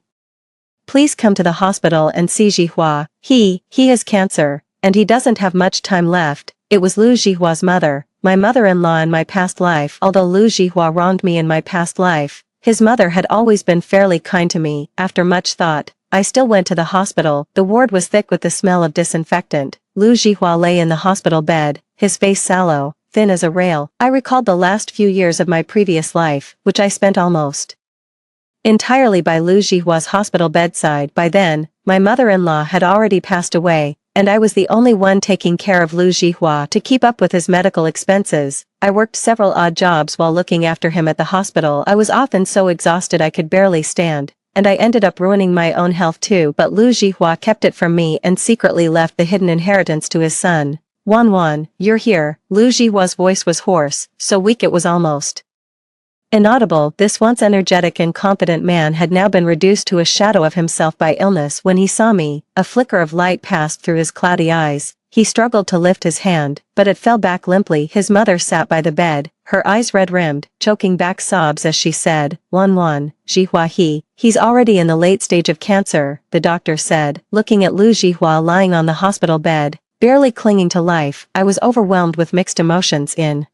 Please come to the hospital and see Jihua. He has cancer, and he doesn't have much time left. It was Lu Jihua's mother, my mother-in-law in my past life. Although Lu Jihua wronged me in my past life, his mother had always been fairly kind to me. After much thought, I still went to the hospital. The ward was thick with the smell of disinfectant. Lu Jihua lay in the hospital bed, his face sallow, thin as a rail. I recalled the last few years of my previous life, which I spent almost entirely by Lu Jihua's hospital bedside. By then, my mother-in-law had already passed away, and I was the only one taking care of Lu Jihua to keep up with his medical expenses. I worked several odd jobs while looking after him at the hospital. I was often so exhausted I could barely stand, and I ended up ruining my own health too. But Lu Jihua kept it from me and secretly left the hidden inheritance to his son. Wan, you're here. Lu Jihua's voice was hoarse, so weak it was almost inaudible. This once energetic and confident man had now been reduced to a shadow of himself by illness. When he saw me, a flicker of light passed through his cloudy eyes. He struggled to lift his hand, but it fell back limply. His mother sat by the bed, her eyes red-rimmed, choking back sobs as she said, Wan, Jihua he's already in the late stage of cancer, the doctor said. Looking at Lu Jihua lying on the hospital bed, barely clinging to life, I was overwhelmed with mixed emotions. In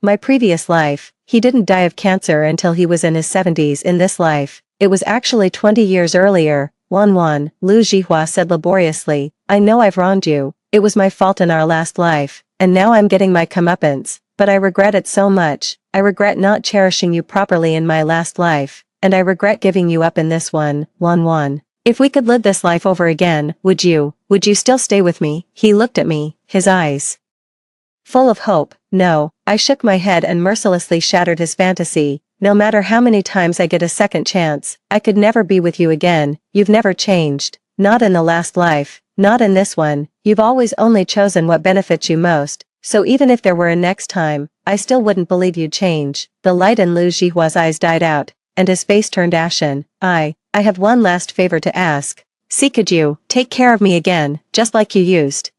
my previous life, he didn't die of cancer until he was in his 70s. In this life, it was actually 20 years earlier. Wan, Lu Jihua said laboriously, I know I've wronged you. It was my fault in our last life, and now I'm getting my comeuppance, but I regret it so much. I regret not cherishing you properly in my last life, and I regret giving you up in this one. Wan. If we could live this life over again, would you still stay with me? He looked at me, his eyes full of hope. No, I shook my head and mercilessly shattered his fantasy. No matter how many times I get a second chance, I could never be with you again. You've never changed. Not in the last life, not in this one. You've always only chosen what benefits you most. So even if there were a next time, I still wouldn't believe you'd change. The light in Lu Jihua's eyes died out, and his face turned ashen. I have one last favor to ask. Could you take care of me again, just like you used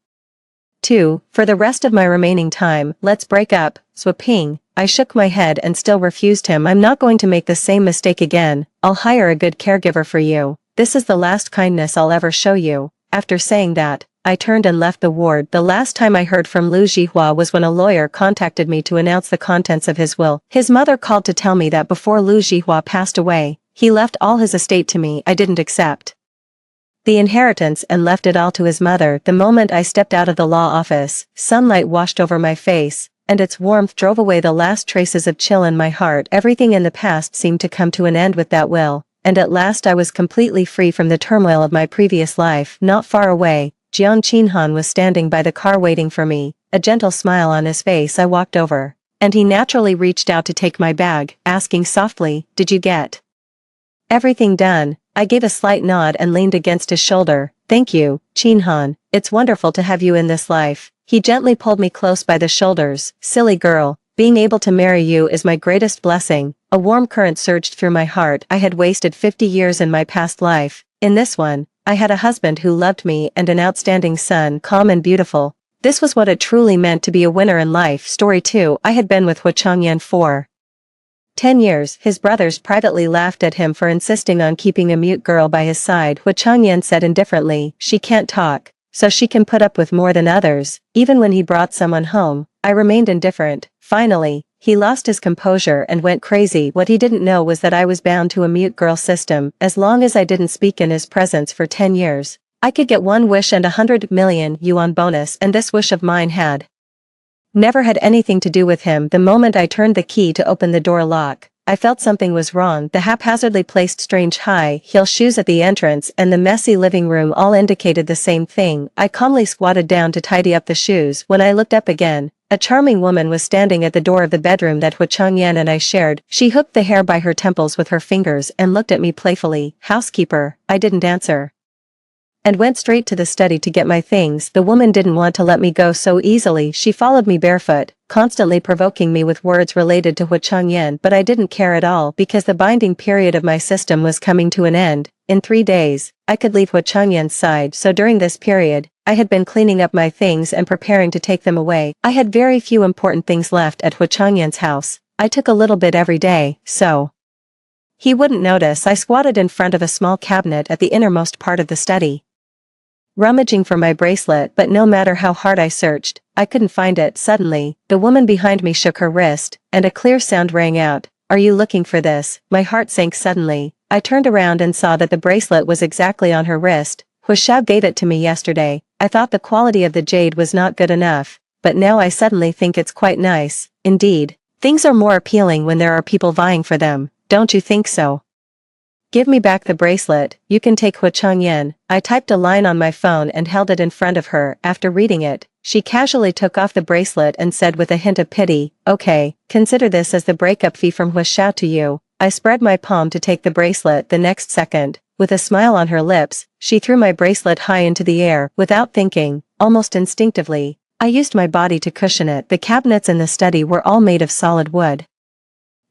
to, for the rest of my remaining time? Let's break up, Swaping. I shook my head and still refused him. I'm not going to make the same mistake again. I'll hire a good caregiver for you. This is the last kindness I'll ever show you. After saying that, I turned and left the ward. The last time I heard from Lu Jihua was when a lawyer contacted me to announce the contents of his will. His mother called to tell me that before Lu Jihua passed away, he left all his estate to me. I didn't accept the inheritance and left it all to his mother. The moment I stepped out of the law office, sunlight washed over my face, and its warmth drove away the last traces of chill in my heart. Everything in the past seemed to come to an end with that will, and at last I was completely free from the turmoil of my previous life. Not far away, Jiang Qinhan was standing by the car waiting for me, a gentle smile on his face. I walked over, and he naturally reached out to take my bag, asking softly, Did you get everything done? I gave a slight nod and leaned against his shoulder. Thank you, Qinhan. It's wonderful to have you in this life. He gently pulled me close by the shoulders. Silly girl, being able to marry you is my greatest blessing. A warm current surged through my heart. I had wasted 50 years in my past life. In this one, I had a husband who loved me and an outstanding son, calm and beautiful. This was what it truly meant to be a winner in life. Story 2. I had been with Hua Changyan for 10 years. His brothers privately laughed at him for insisting on keeping a mute girl by his side. Hua Changyan said indifferently, She can't talk, so she can put up with more than others. Even when he brought someone home, I remained indifferent. Finally, he lost his composure and went crazy. What he didn't know was that I was bound to a mute girl system. As long as I didn't speak in his presence for 10 years, I could get one wish and 100 million yuan bonus, and this wish of mine had never had anything to do with him. The moment I turned the key to open the door lock, I felt something was wrong. The haphazardly placed strange high-heel shoes at the entrance and the messy living room all indicated the same thing. I calmly squatted down to tidy up the shoes. When I looked up again, A charming woman was standing at the door of the bedroom that Hu Changyan and I shared. She hooked the hair by her temples with her fingers and looked at me playfully. "Housekeeper." I didn't answer, and went straight to the study to get my things. The woman didn't want to let me go so easily. She followed me barefoot, constantly provoking me with words related to Hu Changyan, but I didn't care at all because the binding period of my system was coming to an end. In 3 days, I could leave Hu Changyan's side, so during this period, I had been cleaning up my things and preparing to take them away. I had very few important things left at Hu Changyan's house. I took a little bit every day, so he wouldn't notice. I squatted in front of a small cabinet at the innermost part of the study, rummaging for my bracelet, but no matter how hard I searched, I couldn't find it. Suddenly, the woman behind me shook her wrist, and a clear sound rang out. "Are you looking for this?" My heart sank suddenly. I turned around and saw that the bracelet was exactly on her wrist. Hu Shao gave it to me yesterday. I thought the quality of the jade was not good enough, but now I suddenly think it's quite nice. Indeed, things are more appealing when there are people vying for them, don't you think so? "Give me back the bracelet, you can take Hu Changyan." I typed a line on my phone and held it in front of her. After reading it, she casually took off the bracelet and said with a hint of pity, "Okay, consider this as the breakup fee from Hu Shao to you." I spread my palm to take the bracelet. The next second, with a smile on her lips, she threw my bracelet high into the air. Without thinking, almost instinctively, I used my body to cushion it. The cabinets in the study were all made of solid wood.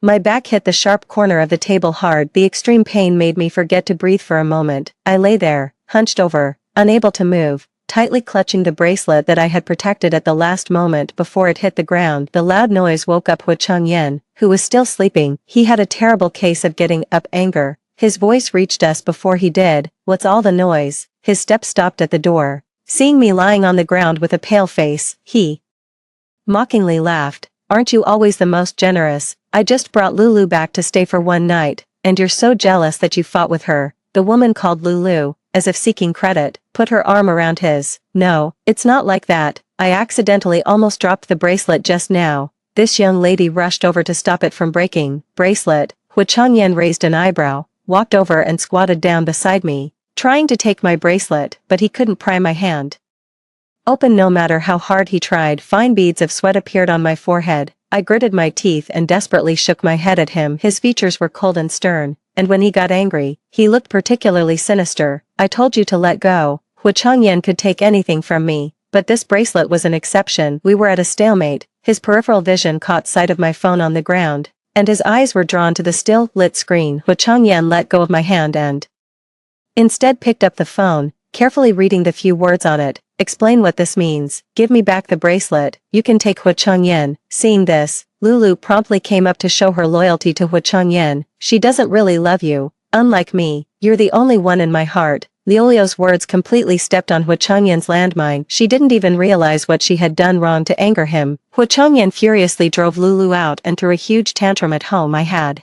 My back hit the sharp corner of the table hard. The extreme pain made me forget to breathe for a moment. I lay there, hunched over, unable to move, tightly clutching the bracelet that I had protected at the last moment before it hit the ground. The loud noise woke up Hu Changyan, who was still sleeping. He had a terrible case of getting up anger. His voice reached us before he did. "What's all the noise?" His steps stopped at the door. Seeing me lying on the ground with a pale face, he mockingly laughed. "Aren't you always the most generous? I just brought Lulu back to stay for one night, and you're so jealous that you fought with her." The woman called Lulu, as if seeking credit, put her arm around his. "No, it's not like that. I accidentally almost dropped the bracelet just now." This young lady rushed over to stop it from breaking. "Bracelet?" Hu Changyan raised an eyebrow, walked over and squatted down beside me, trying to take my bracelet, but he couldn't pry my hand open no matter how hard he tried. Fine beads of sweat appeared on my forehead. I gritted my teeth and desperately shook my head at him. His features were cold and stern, and when he got angry, he looked particularly sinister. "I told you to let go." Hu Changyan could take anything from me, but this bracelet was an exception. We were at a stalemate. His peripheral vision caught sight of my phone on the ground, and his eyes were drawn to the still, lit screen. Hu Changyan let go of my hand and instead picked up the phone, carefully reading the few words on it. "Explain what this means." "Give me back the bracelet, you can take Hu Changyan." Seeing this, Lulu promptly came up to show her loyalty to Hu Changyan. "She doesn't really love you. Unlike me, you're the only one in my heart." Liolio's words completely stepped on Hu Changyan's landmine. She didn't even realize what she had done wrong to anger him. Hu Changyan furiously drove Lulu out and threw a huge tantrum at home. I had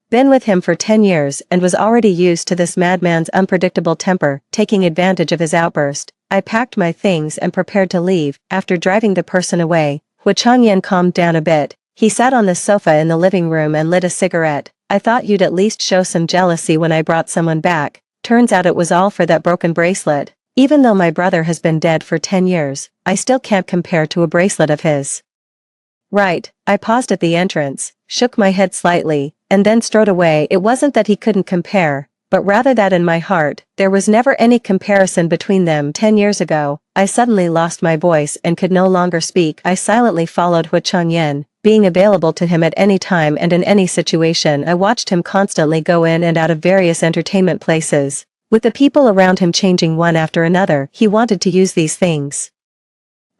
been with him for 10 years and was already used to this madman's unpredictable temper. Taking advantage of his outburst, I packed my things and prepared to leave. After driving the person away, Hu Changyan calmed down a bit. He sat on the sofa in the living room and lit a cigarette. "I thought you'd at least show some jealousy when I brought someone back. Turns out it was all for that broken bracelet. Even though my brother has been dead for 10 years, I still can't compare to a bracelet of his." "Right." I paused at the entrance, shook my head slightly, and then strode away. It wasn't that he couldn't compare, but rather that in my heart, there was never any comparison between them. 10 years ago, I suddenly lost my voice and could no longer speak. I silently followed Hu Changyan, being available to him at any time and in any situation. I watched him constantly go in and out of various entertainment places, with the people around him changing one after another. He wanted to use these things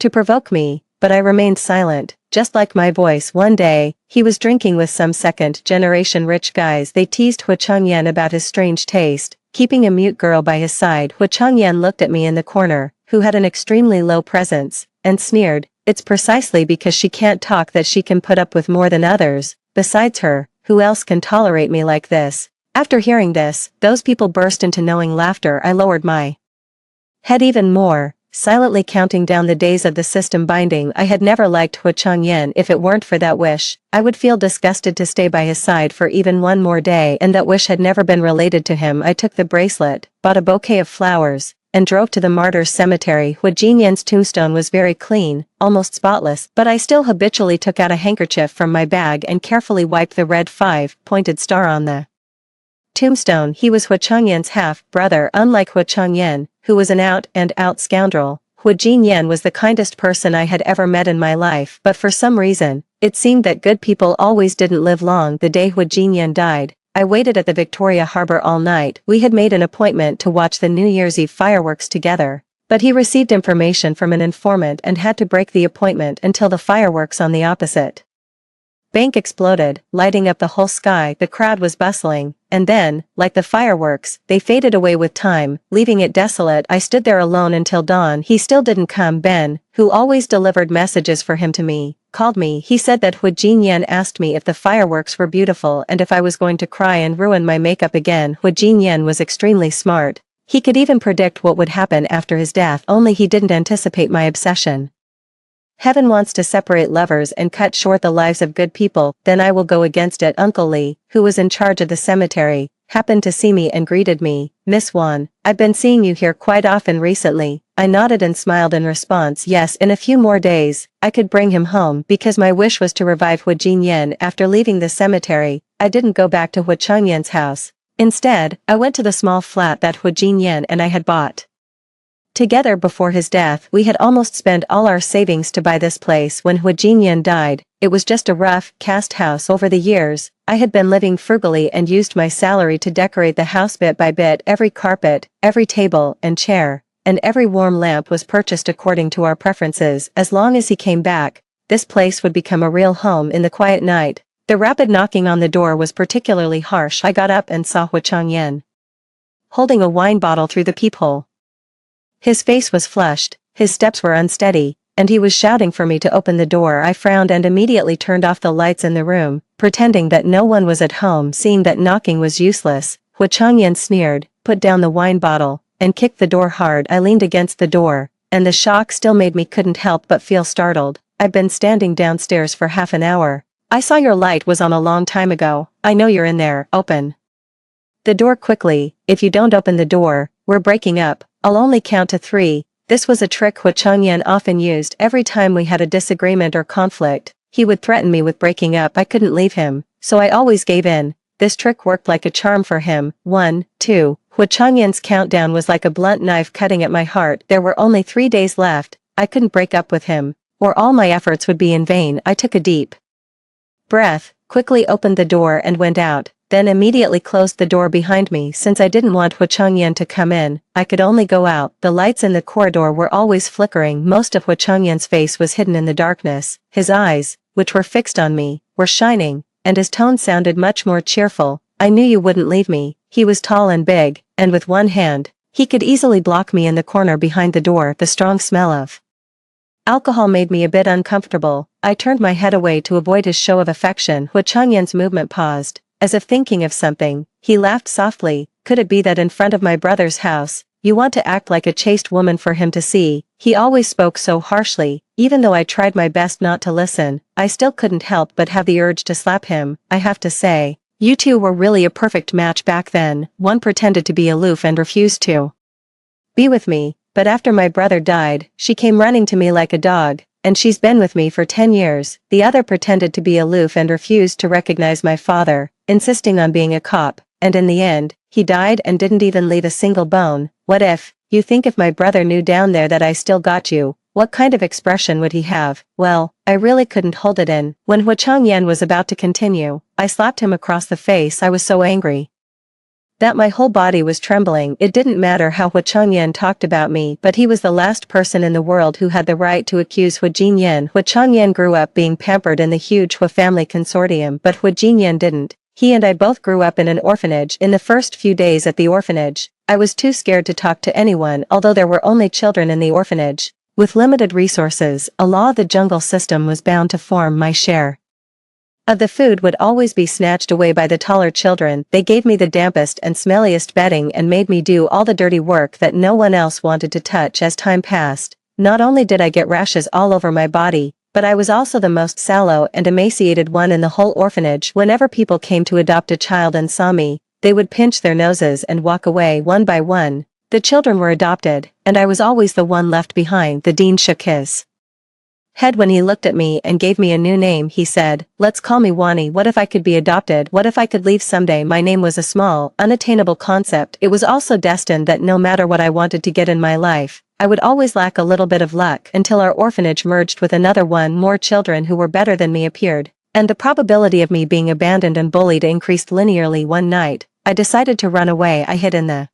to provoke me, but I remained silent. Just like my voice. One day, he was drinking with some second-generation rich guys. They teased Hu Changyan about his strange taste, keeping a mute girl by his side. Hu Changyan looked at me in the corner, who had an extremely low presence, and sneered, "It's precisely because she can't talk that she can put up with more than others. Besides her, who else can tolerate me like this?" After hearing this, those people burst into knowing laughter. I lowered my head even more, silently counting down the days of the system binding. I had never liked Hu Changyan. If it weren't for that wish, I would feel disgusted to stay by his side for even one more day, and that wish had never been related to him. I took the bracelet, bought a bouquet of flowers, and drove to the martyrs' cemetery. Hu Jinyan's tombstone was very clean, almost spotless, but I still habitually took out a handkerchief from my bag and carefully wiped the red 5-pointed star on the tombstone. He was Hu Changyan's half-brother. Unlike Hu Changyan, who was an out-and-out scoundrel, Hu Jinyan was the kindest person I had ever met in my life, but for some reason, it seemed that good people always didn't live long. The day Hu Jinyan died, I waited at the Victoria Harbour all night. We had made an appointment to watch the New Year's Eve fireworks together, but he received information from an informant and had to break the appointment until the fireworks on the opposite bank exploded, lighting up the whole sky. The crowd was bustling, and then, like the fireworks, they faded away with time, leaving it desolate. I stood there alone until dawn. He still didn't come. Ben, who always delivered messages for him to me, called me. He said that Hu Jinyan asked me if the fireworks were beautiful and if I was going to cry and ruin my makeup again. Hu Jinyan was extremely smart. He could even predict what would happen after his death, only he didn't anticipate my obsession. Heaven wants to separate lovers and cut short the lives of good people, then I will go against it. Uncle Lee, who was in charge of the cemetery, happened to see me and greeted me. Miss Wan, I've been seeing you here quite often recently. I nodded and smiled in response. Yes, in a few more days, I could bring him home because my wish was to revive Hu Jinyan. After leaving the cemetery, I didn't go back to Hu Changyan's house. Instead, I went to the small flat that Hu Jinyan and I had bought together before his death. We had almost spent all our savings to buy this place when Hu Jinyan died. It was just a rough, cast house. Over the years, I had been living frugally and used my salary to decorate the house bit by bit. Every carpet, every table and chair, and every warm lamp was purchased according to our preferences. As long as he came back, this place would become a real home. In the quiet night, the rapid knocking on the door was particularly harsh. I got up and saw Hu Changyan holding a wine bottle through the peephole. His face was flushed, his steps were unsteady, and he was shouting for me to open the door. I frowned and immediately turned off the lights in the room, pretending that no one was at home. Seeing that knocking was useless, Hu Changyan sneered, put down the wine bottle, and kicked the door hard. I leaned against the door, and the shock still made me couldn't help but feel startled. I've been standing downstairs for half an hour. I saw your light was on a long time ago. I know you're in there. Open the door quickly. If you don't open the door, we're breaking up. I'll only count to 3. This was a trick Hu Changyan often used. Every time we had a disagreement or conflict, he would threaten me with breaking up. I couldn't leave him, so I always gave in. This trick worked like a charm for him. 1, 2. Hu Changyan's countdown was like a blunt knife cutting at my heart. There were only 3 days left. I couldn't break up with him, or all my efforts would be in vain. I took a deep breath, quickly opened the door and went out, then immediately closed the door behind me. Since I didn't want Hu Changyan to come in, I could only go out. The lights in the corridor were always flickering. Most of Hu Changyan's face was hidden in the darkness. His eyes, which were fixed on me, were shining, and his tone sounded much more cheerful. I knew you wouldn't leave me. He was tall and big, and with one hand, he could easily block me in the corner behind the door. The strong smell of alcohol made me a bit uncomfortable. I turned my head away to avoid his show of affection. Hu Changyan's movement paused, as if thinking of something. He laughed softly. Could it be that in front of my brother's house, you want to act like a chaste woman for him to see? He always spoke so harshly. Even though I tried my best not to listen, I still couldn't help but have the urge to slap him. I have to say, you two were really a perfect match back then. One pretended to be aloof and refused to be with me, but after my brother died, she came running to me like a dog, and she's been with me for 10 years. The other pretended to be aloof and refused to recognize my father, insisting on being a cop, and in the end, he died and didn't even leave a single bone. What if, you think if my brother knew down there that I still got you, what kind of expression would he have? Well, I really couldn't hold it in. When Hu Changyan was about to continue, I slapped him across the face. I was so angry that my whole body was trembling. It didn't matter how Hu Changyan talked about me, but he was the last person in the world who had the right to accuse Hu Jinyan. Hu Changyan grew up being pampered in the huge Hu family consortium, but Hu Jinyan didn't. He and I both grew up in an orphanage. In the first few days at the orphanage, I was too scared to talk to anyone. Although there were only children in the orphanage, with limited resources, a law of the jungle system was bound to form. My share of the food would always be snatched away by the taller children. They gave me the dampest and smelliest bedding and made me do all the dirty work that no one else wanted to touch. As time passed, not only did I get rashes all over my body, but I was also the most sallow and emaciated one in the whole orphanage. Whenever people came to adopt a child and saw me, they would pinch their noses and walk away one by one. The children were adopted, and I was always the one left behind. The dean shook his head when he looked at me and gave me a new name. He said, "Let's call me Wani. What if I could be adopted? What if I could leave someday?" My name was a small, unattainable concept. It was also destined that no matter what I wanted to get in my life, I would always lack a little bit of luck until our orphanage merged with another one. More children who were better than me appeared, and the probability of me being abandoned and bullied increased linearly. One night, I decided to run away. I hid in the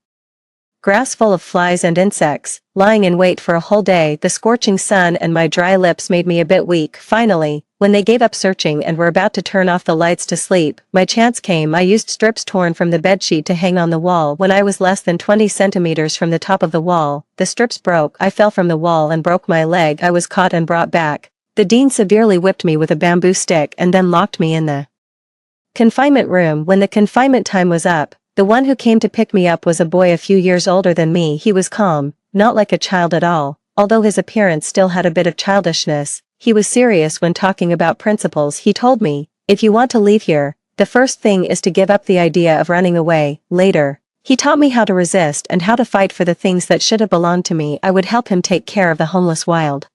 grass full of flies and insects, lying in wait for a whole day. The scorching sun and my dry lips made me a bit weak. Finally, when they gave up searching and were about to turn off the lights to sleep, my chance came. I used strips torn from the bedsheet to hang on the wall. When I was less than 20 centimeters from the top of the wall, the strips broke. I fell from the wall and broke my leg. I was caught and brought back. The dean severely whipped me with a bamboo stick and then locked me in the confinement room. When the confinement time was up, the one who came to pick me up was a boy a few years older than me. He was calm, not like a child at all, although his appearance still had a bit of childishness. He was serious when talking about principles. He told me, "If you want to leave here, the first thing is to give up the idea of running away." Later, he taught me how to resist and how to fight for the things that should have belonged to me. I would help him take care of the homeless wild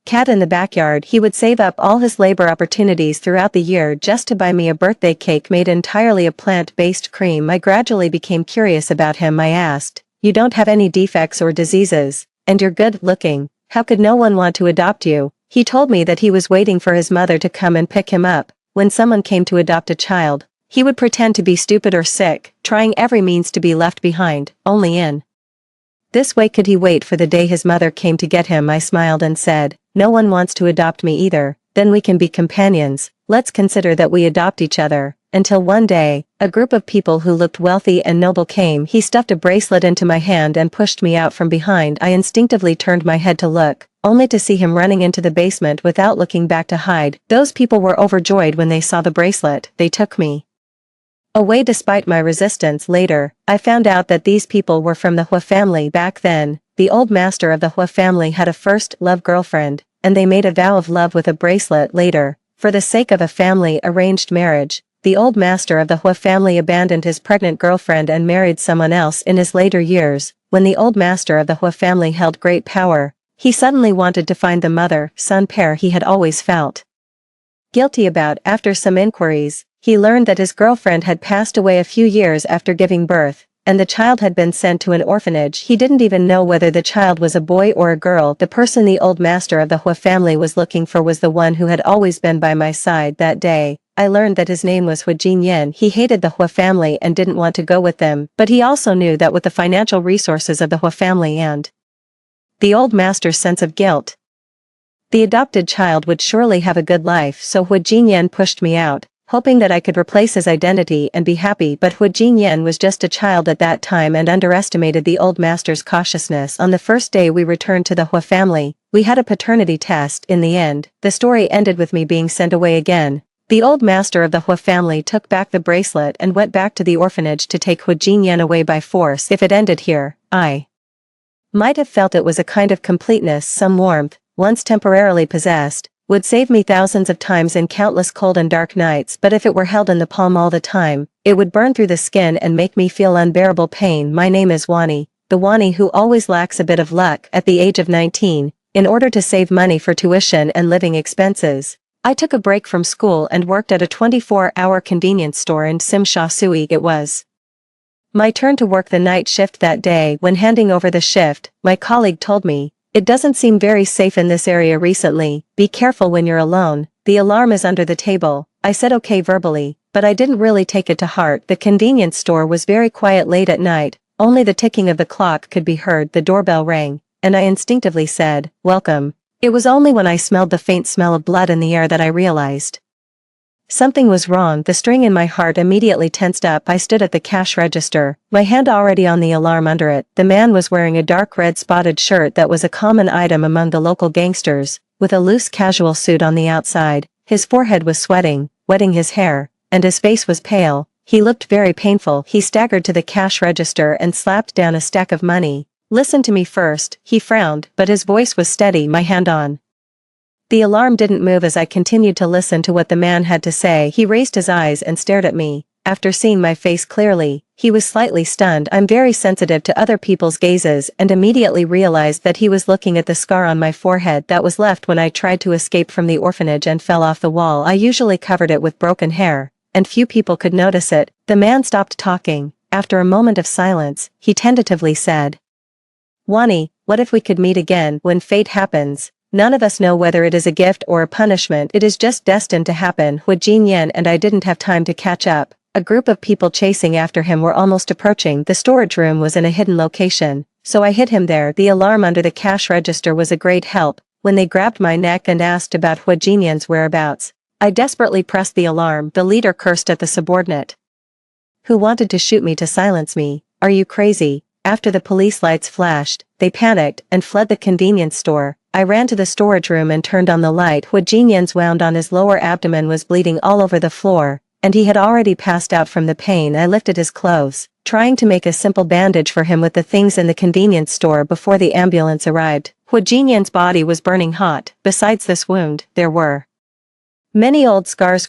cat in the backyard. He would save up all his labor opportunities throughout the year just to buy me a birthday cake made entirely of plant-based cream. I gradually became curious about him. I asked, "You don't have any defects or diseases, and you're good looking. How could no one want to adopt you?" He told me that he was waiting for his mother to come and pick him up. When someone came to adopt a child, he would pretend to be stupid or sick, trying every means to be left behind. Only in this way could he wait for the day his mother came to get him. I smiled and said, "No one wants to adopt me either. Then we can be companions. Let's consider that we adopt each other." Until one day, a group of people who looked wealthy and noble came. He stuffed a bracelet into my hand and pushed me out from behind. I instinctively turned my head to look, only to see him running into the basement without looking back to hide. Those people were overjoyed when they saw the bracelet. They took me away despite my resistance. Later, I found out that these people were from the Hua family. Back then, the old master of the Hua family had a first love girlfriend, and they made a vow of love with a bracelet. Later, for the sake of a family arranged marriage, the old master of the Hua family abandoned his pregnant girlfriend and married someone else. In his later years, when the old master of the Hua family held great power, he suddenly wanted to find the mother-son pair he had always felt guilty about. After some inquiries, he learned that his girlfriend had passed away a few years after giving birth, and the child had been sent to an orphanage. He didn't even know whether the child was a boy or a girl. The person the old master of the Hua family was looking for was the one who had always been by my side. That day, I learned that his name was Hua Jinyan. He hated the Hua family and didn't want to go with them, but he also knew that with the financial resources of the Hua family and the old master's sense of guilt, the adopted child would surely have a good life. So Hua Jinyan pushed me out, hoping that I could replace his identity and be happy. But Hua Jinyan was just a child at that time and underestimated the old master's cautiousness. On the first day we returned to the Hua family, we had a paternity test. In the end, the story ended with me being sent away again. The old master of the Hua family took back the bracelet and went back to the orphanage to take Hua Jinyan away by force. If it ended here, I might have felt it was a kind of completeness. Some warmth, once temporarily possessed, would save me thousands of times in countless cold and dark nights. But if it were held in the palm all the time, it would burn through the skin and make me feel unbearable pain. My name is Wani, the Wani who always lacks a bit of luck. At the age of 19, in order to save money for tuition and living expenses, I took a break from school and worked at a 24-hour convenience store in Sim Sha Sui. It was my turn to work the night shift that day. When handing over the shift, my colleague told me, "It doesn't seem very safe in this area recently. Be careful when you're alone. The alarm is under the table." I said okay verbally, but I didn't really take it to heart. The convenience store was very quiet late at night. Only the ticking of the clock could be heard. The doorbell rang, and I instinctively said, "Welcome." It was only when I smelled the faint smell of blood in the air that I realized something was wrong. The string in my heart immediately tensed up. I stood at the cash register, my hand already on the alarm under it. The man was wearing a dark red spotted shirt that was a common item among the local gangsters, with a loose casual suit on the outside. His forehead was sweating, wetting his hair, and his face was pale. He looked very painful. He staggered to the cash register and slapped down a stack of money. "Listen to me first." He frowned, but his voice was steady. My hand on the alarm didn't move as I continued to listen to what the man had to say. He raised his eyes and stared at me, after seeing my face clearly, he was slightly stunned. I'm very sensitive to other people's gazes and immediately realized that he was looking at the scar on my forehead that was left when I tried to escape from the orphanage and fell off the wall. I usually covered it with broken hair, and few people could notice it. The man stopped talking. After a moment of silence, he tentatively said, "Wani, what if we could meet again when fate happens? None of us know whether it is a gift or a punishment. It is just destined to happen." Hu Jinyan and I didn't have time to catch up. A group of people chasing after him were almost approaching. The storage room was in a hidden location, so I hid him there. The alarm under the cash register was a great help. When they grabbed my neck and asked about Hu Jinyan's whereabouts, I desperately pressed the alarm. The leader cursed at the subordinate who wanted to shoot me to silence me. "Are you crazy?" After the police lights flashed, they panicked and fled the convenience store. I ran to the storage room and turned on the light. Hu Jinyan's wound on his lower abdomen was bleeding all over the floor, and he had already passed out from the pain. I lifted his clothes, trying to make a simple bandage for him with the things in the convenience store before the ambulance arrived. Hu Jinyan's body was burning hot. Besides this wound, there were many old scars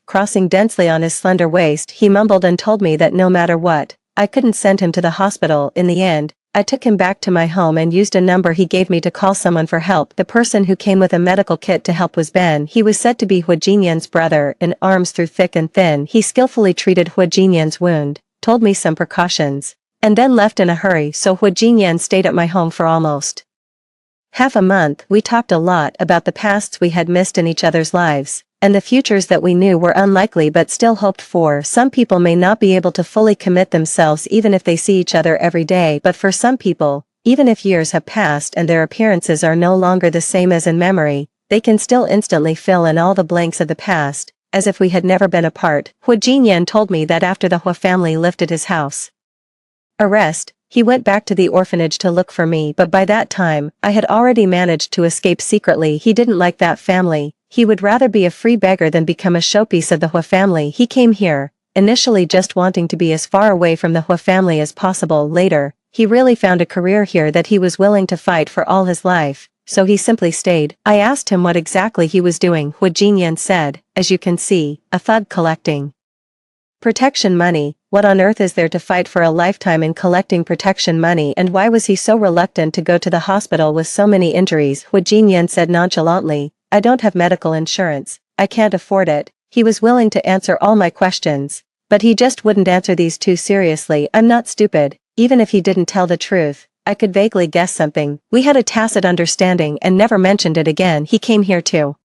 crossing densely on his slender waist. He mumbled and told me that no matter what, I couldn't send him to the hospital. In the end, I took him back to my home and used a number he gave me to call someone for help. The person who came with a medical kit to help was Ben. He was said to be Hu Jinyan's brother in arms through thick and thin. He skillfully treated Hu Jinyan's wound, told me some precautions, and then left in a hurry. So Hu Jinyan stayed at my home for almost half a month. We talked a lot about the pasts we had missed in each other's lives, and the futures that we knew were unlikely but still hoped for. Some people may not be able to fully commit themselves even if they see each other every day, but for some people, even if years have passed and their appearances are no longer the same as in memory, they can still instantly fill in all the blanks of the past, as if we had never been apart. Hu Jinyan told me that after the Hu family lifted his house arrest, he went back to the orphanage to look for me, but by that time, I had already managed to escape secretly. He didn't like that family. He would rather be a free beggar than become a showpiece of the Hu family. He came here, initially just wanting to be as far away from the Hu family as possible. Later, he really found a career here that he was willing to fight for all his life, so he simply stayed. I asked him what exactly he was doing. Hu Jinyan said, "As you can see, a thug collecting protection money. What on earth is there to fight for a lifetime in collecting protection money, and why was he so reluctant to go to the hospital with so many injuries?" Hu Jinyan said nonchalantly, "I don't have medical insurance. I can't afford it." He was willing to answer all my questions, but he just wouldn't answer these too seriously. I'm not stupid. Even if he didn't tell the truth, I could vaguely guess something. We had a tacit understanding and never mentioned it again. He came here to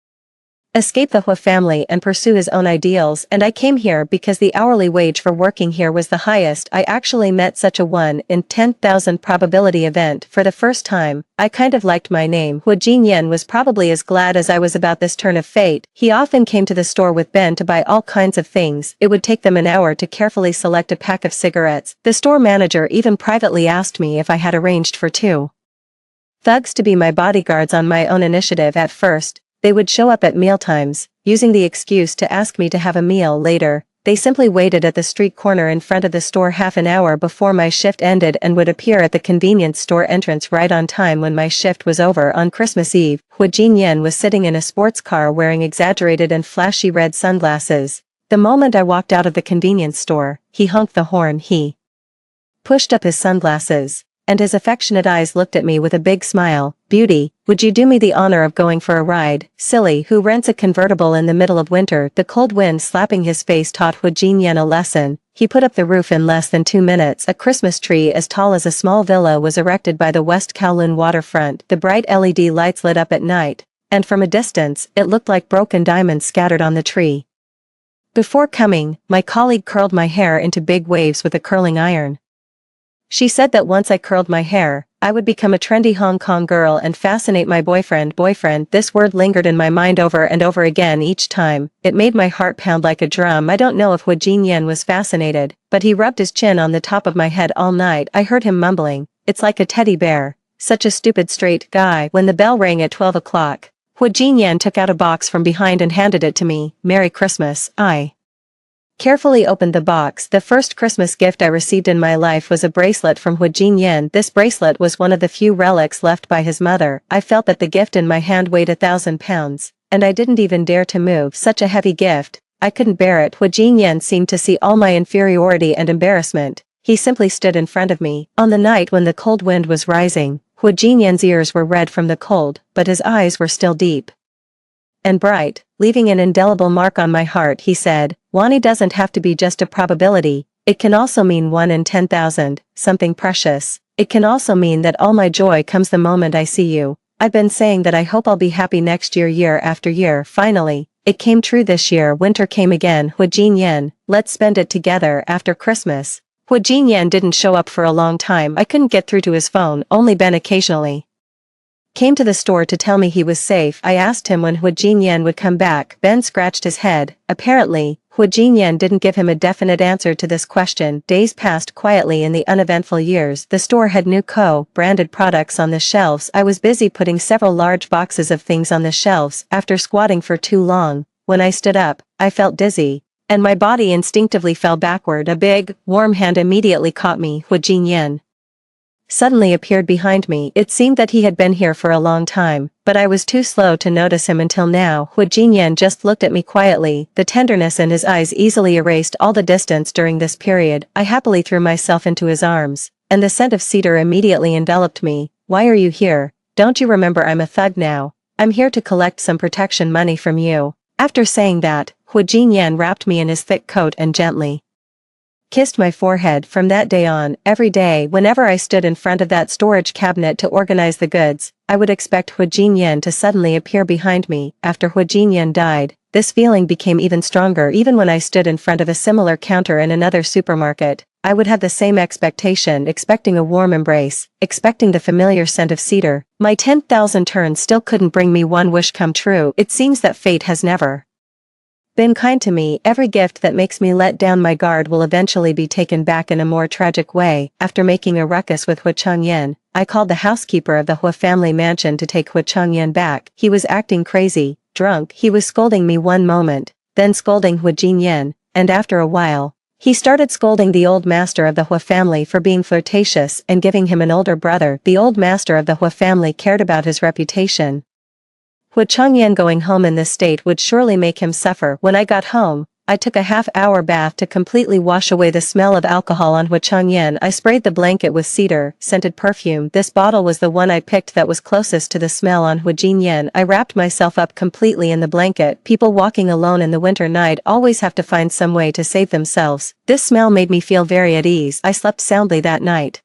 escape the Hu family and pursue his own ideals, and I came here because the hourly wage for working here was the highest. I actually met such a 1 in 10,000 probability event for the first time. I kind of liked my name. Hu Jinyan was probably as glad as I was about this turn of fate. He often came to the store with Ben to buy all kinds of things. It would take them an hour to carefully select a pack of cigarettes. The store manager even privately asked me if I had arranged for 2 thugs to be my bodyguards on my own initiative. At first, they would show up at mealtimes, using the excuse to ask me to have a meal later. They simply waited at the street corner in front of the store half an hour before my shift ended and would appear at the convenience store entrance right on time when my shift was over. On Christmas Eve, Hu Jinyan was sitting in a sports car wearing exaggerated and flashy red sunglasses. The moment I walked out of the convenience store, he honked the horn. He pushed up his sunglasses, and his affectionate eyes looked at me with a big smile. "Beauty, would you do me the honor of going for a ride?" "Silly, who rents a convertible in the middle of winter?" The cold wind slapping his face taught Hu Jinyan a lesson. He put up the roof in less than 2 minutes. A Christmas tree as tall as a small villa was erected by the West Kowloon waterfront. The bright LED lights lit up at night, and from a distance, it looked like broken diamonds scattered on the tree. Before coming, my colleague curled my hair into big waves with a curling iron. She said that once I curled my hair, I would become a trendy Hong Kong girl and fascinate my boyfriend. Boyfriend, this word lingered in my mind over and over again each time. It made my heart pound like a drum. I don't know if Hu Jinyan was fascinated, but he rubbed his chin on the top of my head all night. I heard him mumbling, "It's like a teddy bear. Such a stupid straight guy." When the bell rang at 12 o'clock, Hu Jinyan took out a box from behind and handed it to me. "Merry Christmas." I carefully opened the box. The first Christmas gift I received in my life was a bracelet from Hu Jinyan. This bracelet was one of the few relics left by his mother. I felt that the gift in my hand weighed 1,000 pounds, and I didn't even dare to move. Such a heavy gift. I couldn't bear it. Hu Jinyan seemed to see all my inferiority and embarrassment. He simply stood in front of me. On the night when the cold wind was rising, Hu Jinyan's ears were red from the cold, but his eyes were still deep and bright, leaving an indelible mark on my heart. He said, "Wani doesn't have to be just a probability. It can also mean 1 in 10,000, something precious. It can also mean that all my joy comes the moment I see you. I've been saying that I hope I'll be happy next year, year after year. Finally, it came true this year. Winter came again. Hu Jinyan, let's spend it together after Christmas." Hu Jinyan didn't show up for a long time. I couldn't get through to his phone. Only Ben occasionally came to the store to tell me he was safe. I asked him when Hu Jinyan would come back. Ben scratched his head. Apparently, Hu Jinyan didn't give him a definite answer to this question. Days passed quietly in the uneventful years. The store had new branded products on the shelves. I was busy putting several large boxes of things on the shelves. After squatting for too long, when I stood up, I felt dizzy, and my body instinctively fell backward. A big, warm hand immediately caught me. Hu Jinyan suddenly appeared behind me. It seemed that he had been here for a long time, but I was too slow to notice him until now. Hu Jinyan just looked at me quietly. The tenderness in his eyes easily erased all the distance during this period. I happily threw myself into his arms, and the scent of cedar immediately enveloped me. "Why are you here? Don't you remember I'm a thug now? I'm here to collect some protection money from you." After saying that, Hu Jinyan wrapped me in his thick coat and gently kissed my forehead. From that day on, every day whenever I stood in front of that storage cabinet to organize the goods, I would expect Hu Jinyan to suddenly appear behind me. After Hu Jinyan died, this feeling became even stronger. Even when I stood in front of a similar counter in another supermarket, I would have the same expectation, expecting a warm embrace, expecting the familiar scent of cedar. My 10,000 turns still couldn't bring me one wish come true. It seems that fate has never been kind to me. Every gift that makes me let down my guard will eventually be taken back in a more tragic way. After making a ruckus with Hu Changyan, I called the housekeeper of the Hu family mansion to take Hu Changyan back. He was acting crazy, drunk. He was scolding me one moment, then scolding Hu Jinyan, and after a while, he started scolding the old master of the Hu family for being flirtatious and giving him an older brother. The old master of the Hu family cared about his reputation. Hu Changyan going home in this state would surely make him suffer. When I got home, I took a half-hour bath to completely wash away the smell of alcohol on Hu Changyan. I sprayed the blanket with cedar-scented perfume. This bottle was the one I picked that was closest to the smell on Hu Jinyan. I wrapped myself up completely in the blanket. People walking alone in the winter night always have to find some way to save themselves. This smell made me feel very at ease. I slept soundly that night,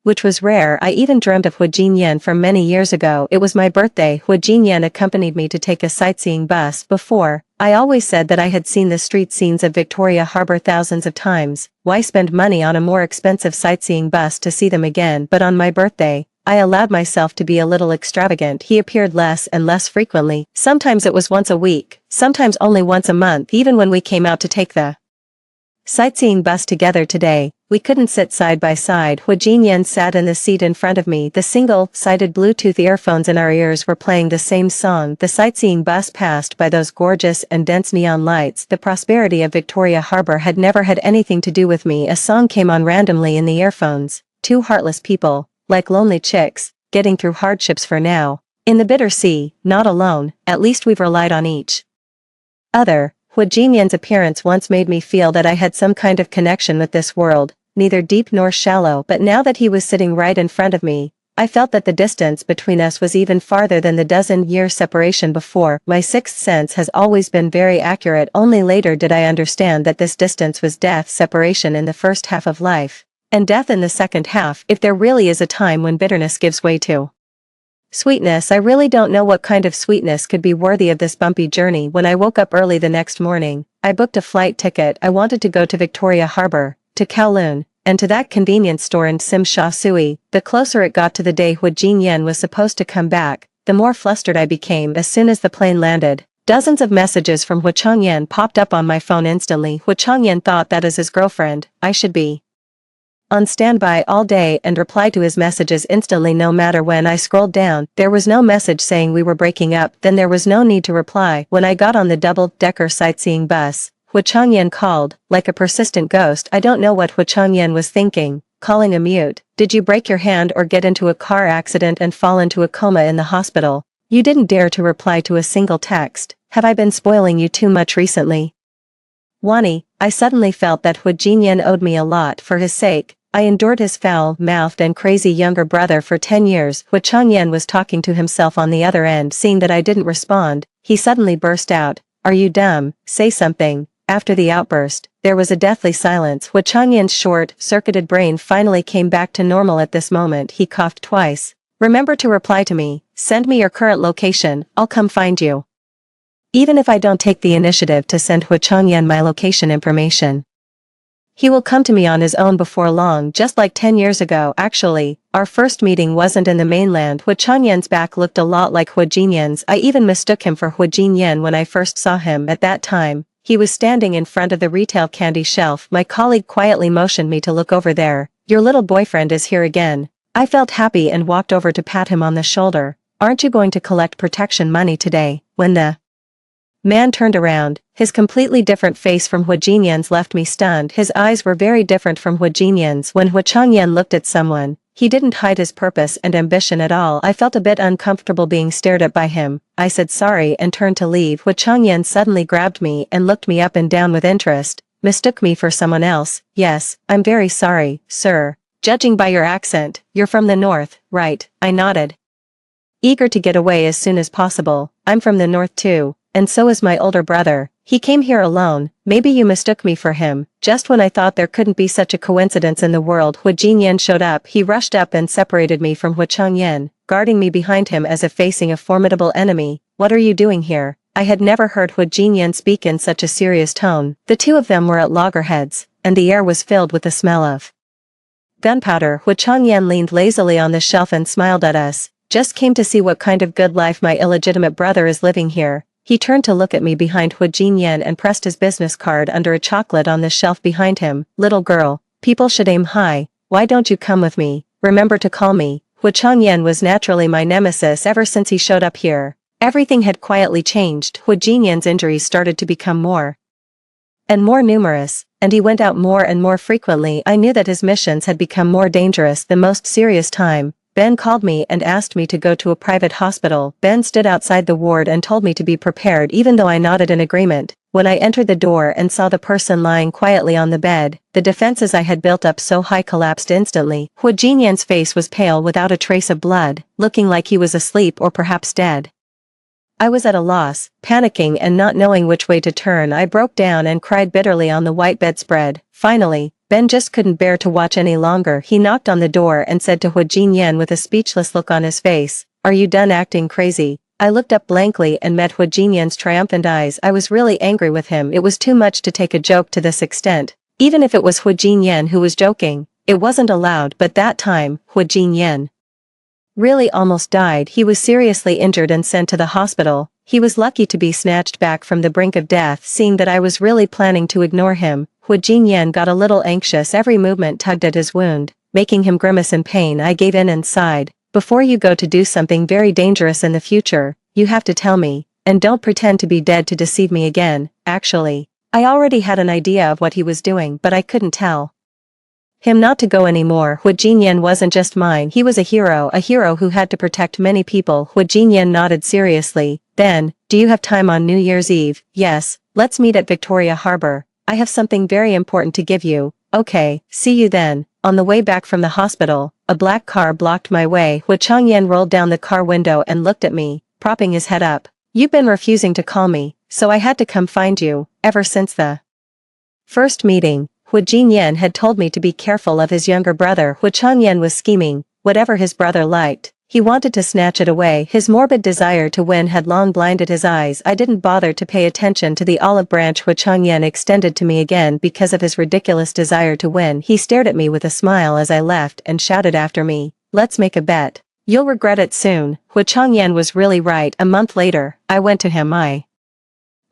which was rare. I even dreamt of Hu Jinyan from many years ago. It was my birthday. Hu Jinyan accompanied me to take a sightseeing bus. Before, I always said that I had seen the street scenes of Victoria Harbour thousands of times. Why spend money on a more expensive sightseeing bus to see them again? But on my birthday, I allowed myself to be a little extravagant. He appeared less and less frequently. Sometimes it was once a week, sometimes only once a month. Even when we came out to take the sightseeing bus together today, we couldn't sit side by side. Hu Jinyan sat in the seat in front of me. The single-sided Bluetooth earphones in our ears were playing the same song. The sightseeing bus passed by those gorgeous and dense neon lights. The prosperity of Victoria Harbour had never had anything to do with me. A song came on randomly in the earphones. Two heartless people, like lonely chicks, getting through hardships for now. In the bitter sea, not alone, at least we've relied on each other. Hu Jinyan's appearance once made me feel that I had some kind of connection with this world, neither deep nor shallow, but now that he was sitting right in front of me, I felt that the distance between us was even farther than the dozen-year separation before. My sixth sense has always been very accurate. Only later did I understand that this distance was death, separation in the first half of life, and death in the second half. If there really is a time when bitterness gives way to sweetness, I really don't know what kind of sweetness could be worthy of this bumpy journey. When I woke up early the next morning, I booked a flight ticket. I wanted to go to Victoria Harbour, to Kowloon, and to that convenience store in Sim Sha Sui. The closer it got to the day Hu Jinyan was supposed to come back, the more flustered I became. As soon as the plane landed, dozens of messages from Hu Changyan popped up on my phone instantly. Hu Changyan thought that as his girlfriend, I should be on standby all day and reply to his messages instantly no matter when. I scrolled down. There was no message saying we were breaking up. Then there was no need to reply. When I got on the double-decker sightseeing bus, Hu Changyan called, like a persistent ghost. I don't know what Hu Changyan was thinking, calling a mute. Did you break your hand or get into a car accident and fall into a coma in the hospital? You didn't dare to reply to a single text. Have I been spoiling you too much recently? Wani, I suddenly felt that Hu Jinyan owed me a lot for his sake. I endured his foul-mouthed and crazy younger brother for 10 years. Hu Changyan was talking to himself on the other end. Seeing that I didn't respond, he suddenly burst out, "Are you dumb? Say something." After the outburst, there was a deathly silence. Hu Changyan's short-circuited brain finally came back to normal at this moment. He coughed twice. "Remember to reply to me. Send me your current location, I'll come find you." Even if I don't take the initiative to send Hu Changyan my location information, he will come to me on his own before long, just like 10 years ago. Actually, our first meeting wasn't in the mainland. Hu Changyan's back looked a lot like Hu Jinyan's. I even mistook him for Hu Jinyan when I first saw him. At that time, he was standing in front of the retail candy shelf. My colleague quietly motioned me to look over there. "Your little boyfriend is here again." I felt happy and walked over to pat him on the shoulder. "Aren't you going to collect protection money today?" When the man turned around, his completely different face from Hu Jinyan's left me stunned. His eyes were very different from Hu Jinyan's. When Hu Changyan looked at someone, he didn't hide his purpose and ambition at all. I felt a bit uncomfortable being stared at by him. I said sorry and turned to leave. Hu Changyan suddenly grabbed me and looked me up and down with interest. "Mistook me for someone else?" "Yes, I'm very sorry, sir. Judging by your accent, you're from the north, right?" I nodded, eager to get away as soon as possible. "I'm from the north too. And so is my older brother. He came here alone. Maybe you mistook me for him." Just when I thought there couldn't be such a coincidence in the world, Hu Jinyan showed up. He rushed up and separated me from Hu Changyan, guarding me behind him as if facing a formidable enemy. "What are you doing here?" I had never heard Hu Jinyan speak in such a serious tone. The two of them were at loggerheads, and the air was filled with the smell of gunpowder. Hu Changyan leaned lazily on the shelf and smiled at us. "Just came to see what kind of good life my illegitimate brother is living here." He turned to look at me behind Hu Jinyan and pressed his business card under a chocolate on the shelf behind him. "Little girl, people should aim high. Why don't you come with me? Remember to call me." Hu Changyan was naturally my nemesis ever since he showed up here. Everything had quietly changed. Hu Jinyan's injuries started to become more and more numerous, and he went out more and more frequently. I knew that his missions had become more dangerous. The most serious time, Ben called me and asked me to go to a private hospital. Ben stood outside the ward and told me to be prepared, even though I nodded in agreement. When I entered the door and saw the person lying quietly on the bed, the defenses I had built up so high collapsed instantly. Hu Jinyan's face was pale without a trace of blood, looking like he was asleep or perhaps dead. I was at a loss, panicking and not knowing which way to turn. I broke down and cried bitterly on the white bedspread. Finally, Ben just couldn't bear to watch any longer. He knocked on the door and said to Hu Jinyan with a speechless look on his face, "Are you done acting crazy?" I looked up blankly and met Hu Jinyan's triumphant eyes. I was really angry with him. It was too much to take a joke to this extent. Even if it was Hu Jinyan who was joking, it wasn't allowed. But that time, Hu Jinyan really almost died. He was seriously injured and sent to the hospital. He was lucky to be snatched back from the brink of death. Seeing that I was really planning to ignore him, Hu Jinyan got a little anxious. Every movement tugged at his wound, making him grimace in pain. I gave in and sighed. "Before you go to do something very dangerous in the future, you have to tell me, and don't pretend to be dead to deceive me again." Actually, I already had an idea of what he was doing, but I couldn't tell him not to go anymore. Hu Jinyan wasn't just mine. He was a hero who had to protect many people. Hu Jinyan nodded seriously. "Then, do you have time on New Year's Eve?" "Yes, let's meet at Victoria Harbor. I have something very important to give you." "Okay, see you then." On the way back from the hospital, a black car blocked my way. Hu Changyan rolled down the car window and looked at me, propping his head up. "You've been refusing to call me, so I had to come find you." Ever since the first meeting, Hu Jinyan had told me to be careful of his younger brother. Hu Changyan was scheming. Whatever his brother liked, he wanted to snatch it away. His morbid desire to win had long blinded his eyes. I didn't bother to pay attention to the olive branch Hu Changyan extended to me again because of his ridiculous desire to win. He stared at me with a smile as I left and shouted after me, "Let's make a bet. You'll regret it soon." Hu Changyan was really right. A month later, I went to him. I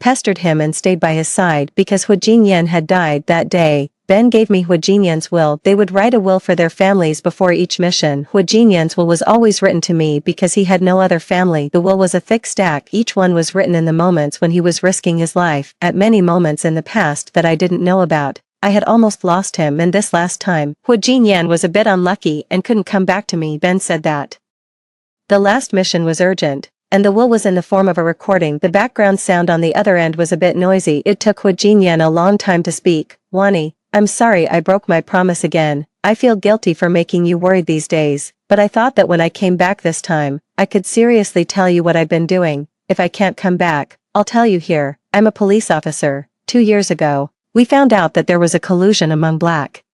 pestered him and stayed by his side because Hu Jinyan had died that day. Ben gave me Hu Jinyan's will. They would write a will for their families before each mission. Hu Jinyan's will was always written to me because he had no other family. The will was a thick stack. Each one was written in the moments when he was risking his life. At many moments in the past that I didn't know about, I had almost lost him, and this last time, Hu Jinyan was a bit unlucky and couldn't come back to me. Ben said that the last mission was urgent. and the will was in the form of a recording. The background sound on the other end was a bit noisy. It took Hu Jinyan a long time to speak. Wani, I'm sorry I broke my promise again. I feel guilty for making you worried these days, but I thought that when I came back this time, I could seriously tell you what I've been doing. If I can't come back, I'll tell you here. I'm a police officer. 2 years ago, we found out that there was a collusion among black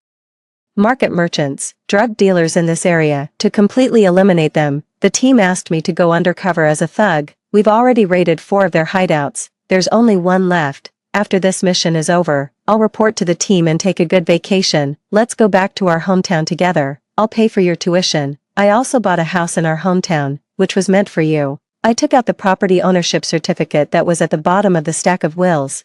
market merchants, drug dealers in this area. To completely eliminate them, the team asked me to go undercover as a thug. We've already raided 4 of their hideouts. There's only 1 left. After this mission is over, I'll report to the team and take a good vacation. Let's go back to our hometown together. I'll pay for your tuition. I also bought a house in our hometown, which was meant for you. I took out the property ownership certificate that was at the bottom of the stack of wills.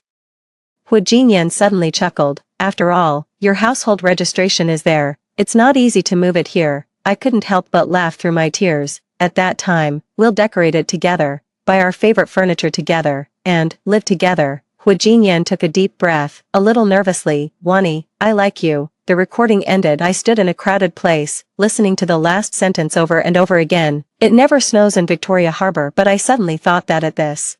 Hu Jinyan suddenly chuckled. After all, your household registration is there. It's not easy to move it here. I couldn't help but laugh through my tears. At that time, we'll decorate it together, buy our favorite furniture together, and live together. Hu Jinyan took a deep breath, a little nervously. Wani, I like you. The recording ended. I stood in a crowded place, listening to the last sentence over and over again. It never snows in Victoria Harbor, but I suddenly thought that at this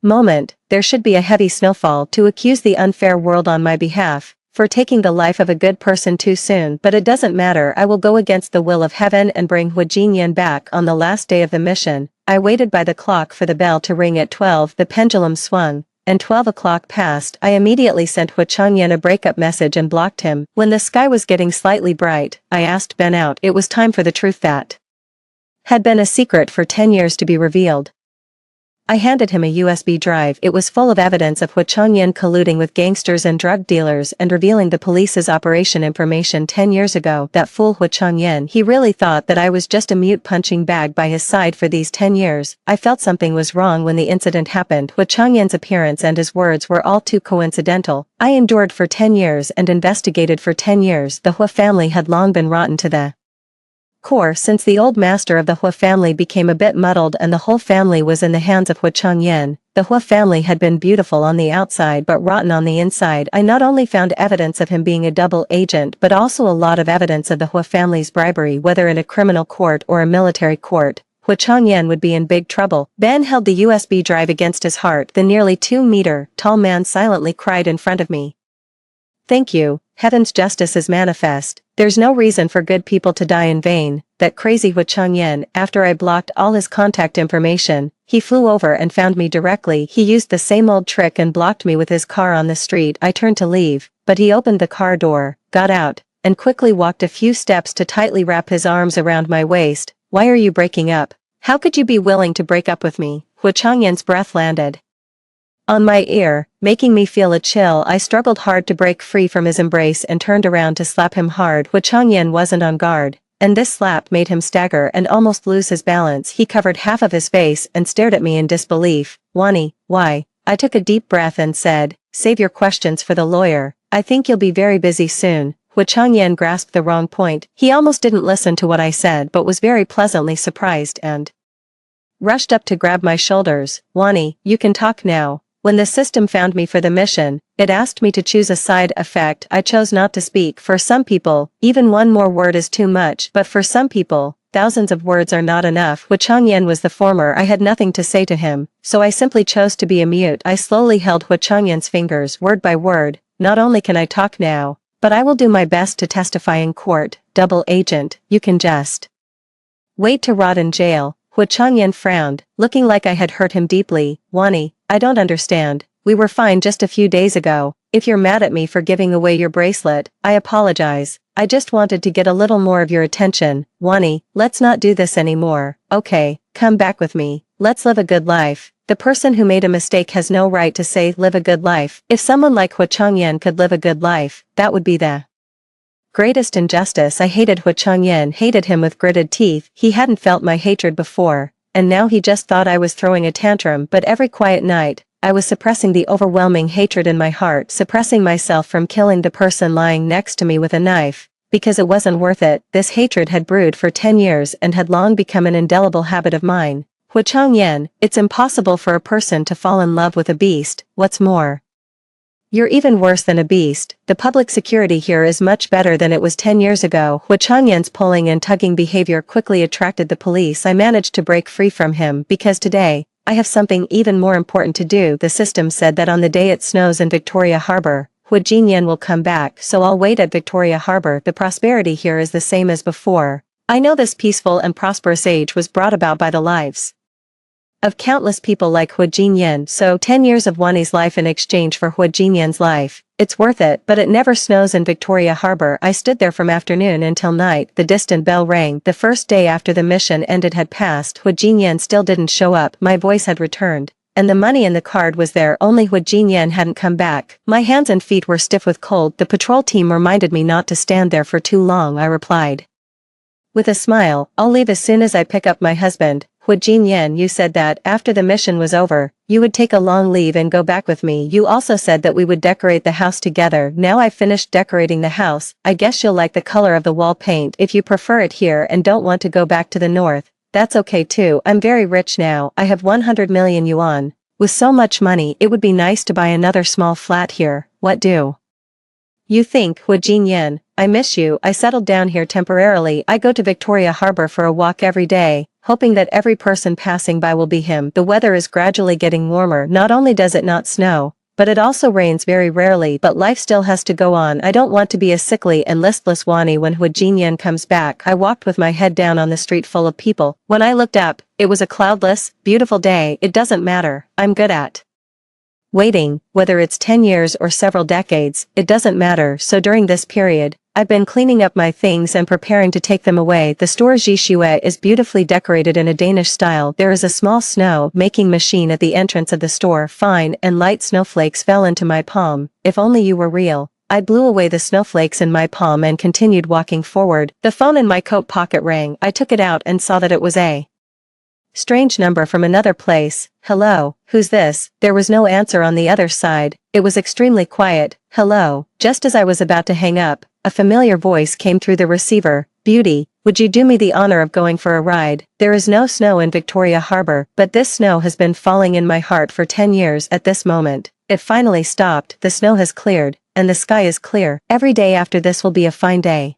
moment, there should be a heavy snowfall to accuse the unfair world on my behalf, for taking the life of a good person too soon. But it doesn't matter. I will go against the will of heaven and bring Hu Jinyan back on the last day of the mission. I waited by the clock for the bell to ring at 12. The pendulum swung, and 12 o'clock passed. I immediately sent Hu Changyan a breakup message and blocked him. When the sky was getting slightly bright, I asked Ben out. It was time for the truth that had been a secret for 10 years to be revealed. I handed him a USB drive. It was full of evidence of Hu Changyan colluding with gangsters and drug dealers and revealing the police's operation information 10 years ago. That fool Hu Changyan, he really thought that I was just a mute punching bag by his side for these 10 years. I felt something was wrong when the incident happened. Hu Changyan's appearance and his words were all too coincidental. I endured for 10 years and investigated for 10 years. The Hu family had long been rotten to the core since the old master of the Hu family became a bit muddled and the whole family was in the hands of Hu Changyan. The Hu family had been beautiful on the outside but rotten on the inside. I not only found evidence of him being a double agent but also a lot of evidence of the Hu family's bribery, whether in a criminal court or a military court. Hu Changyan would be in big trouble. Ben held the USB drive against his heart. The nearly 2-meter-tall man silently cried in front of me. Thank you. Heaven's justice is manifest. There's no reason for good people to die in vain. That crazy Hu Changyan, after I blocked all his contact information, he flew over and found me directly. He used the same old trick and blocked me with his car on the street. I turned to leave, but he opened the car door, got out, and quickly walked a few steps to tightly wrap his arms around my waist. Why are you breaking up? How could you be willing to break up with me? Hu Changyan's breath landed on my ear, making me feel a chill. I struggled hard to break free from his embrace and turned around to slap him hard. Hu Changyan wasn't on guard, and this slap made him stagger and almost lose his balance. He covered half of his face and stared at me in disbelief. Wani, why? I took a deep breath and said, save your questions for the lawyer. I think you'll be very busy soon. Hu Changyan grasped the wrong point. He almost didn't listen to what I said but was very pleasantly surprised and rushed up to grab my shoulders. Wani, you can talk now. When the system found me for the mission, it asked me to choose a side effect. I chose not to speak. For some people, even one more word is too much, but for some people, thousands of words are not enough. Hu Changyan was the former. I had nothing to say to him, so I simply chose to be a mute. I slowly held Hu Changyan's fingers word by word. Not only can I talk now, but I will do my best to testify in court. Double agent, you can just wait to rot in jail. Hu Changyan frowned, looking like I had hurt him deeply. Wani, I don't understand. We were fine just a few days ago. If you're mad at me for giving away your bracelet, I apologize. I just wanted to get a little more of your attention. Wani, let's not do this anymore. Okay, come back with me. Let's live a good life. The person who made a mistake has no right to say live a good life. If someone like Hu Changyan could live a good life, that would be the greatest injustice. I hated Hu Changyan, hated him with gritted teeth. He hadn't felt my hatred before, and now he just thought I was throwing a tantrum. But every quiet night, I was suppressing the overwhelming hatred in my heart, suppressing myself from killing the person lying next to me with a knife, because it wasn't worth it. This hatred had brewed for 10 years and had long become an indelible habit of mine. Hu Changyan, it's impossible for a person to fall in love with a beast. What's more, You're even worse than a beast. The public security here is much better than it was 10 years ago. Hu Changyan's pulling and tugging behavior quickly attracted the police. I managed to break free from him because today, I have something even more important to do. The system said that on the day it snows in Victoria Harbor, Hu Jinyan will come back, so I'll wait at Victoria Harbor. The prosperity here is the same as before. I know this peaceful and prosperous age was brought about by the lives of countless people like Hu Jinyan, so 10 years of Wani's life in exchange for Hu Jinyan's life. It's worth it, but it never snows in Victoria Harbor. I stood there from afternoon until night. The distant bell rang. The first day after the mission ended had passed. Hu Jinyan still didn't show up. My voice had returned, and the money in the card was there, only Hu Jinyan hadn't come back. My hands and feet were stiff with cold. The patrol team reminded me not to stand there for too long, I replied with a smile. I'll leave as soon as I pick up my husband. Hu Jinyan, you said that after the mission was over, you would take a long leave and go back with me. You also said that we would decorate the house together. Now I've finished decorating the house. I guess you'll like the color of the wall paint. If you prefer it here and don't want to go back to the north, that's okay too. I'm very rich now. I have 100 million yuan. With so much money, it would be nice to buy another small flat here. What do you think, Hu Jinyan? I miss you. I settled down here temporarily. I go to Victoria Harbor for a walk every day, hoping that every person passing by will be him. The weather is gradually getting warmer. Not only does it not snow, but it also rains very rarely. But life still has to go on. I don't want to be a sickly and listless Wani when Hu Jinyan comes back. I walked with my head down on the street full of people. When I looked up, it was a cloudless, beautiful day. It doesn't matter. I'm good at waiting, whether it's 10 years or several decades, it doesn't matter. So during this period, I've been cleaning up my things and preparing to take them away. The store Jishue is beautifully decorated in a Danish style. There is a small snow-making machine at the entrance of the store. Fine and light snowflakes fell into my palm. If only you were real. I blew away the snowflakes in my palm and continued walking forward. The phone in my coat pocket rang. I took it out and saw that it was a strange number from another place. Hello, who's this? There was no answer on the other side. It was extremely quiet. Hello. Just as I was about to hang up, a familiar voice came through the receiver. Beauty, would you do me the honor of going for a ride? There is no snow in Victoria Harbor, but this snow has been falling in my heart for 10 years. At this moment, it finally stopped. The snow has cleared, and the sky is clear. Every day after this will be a fine day.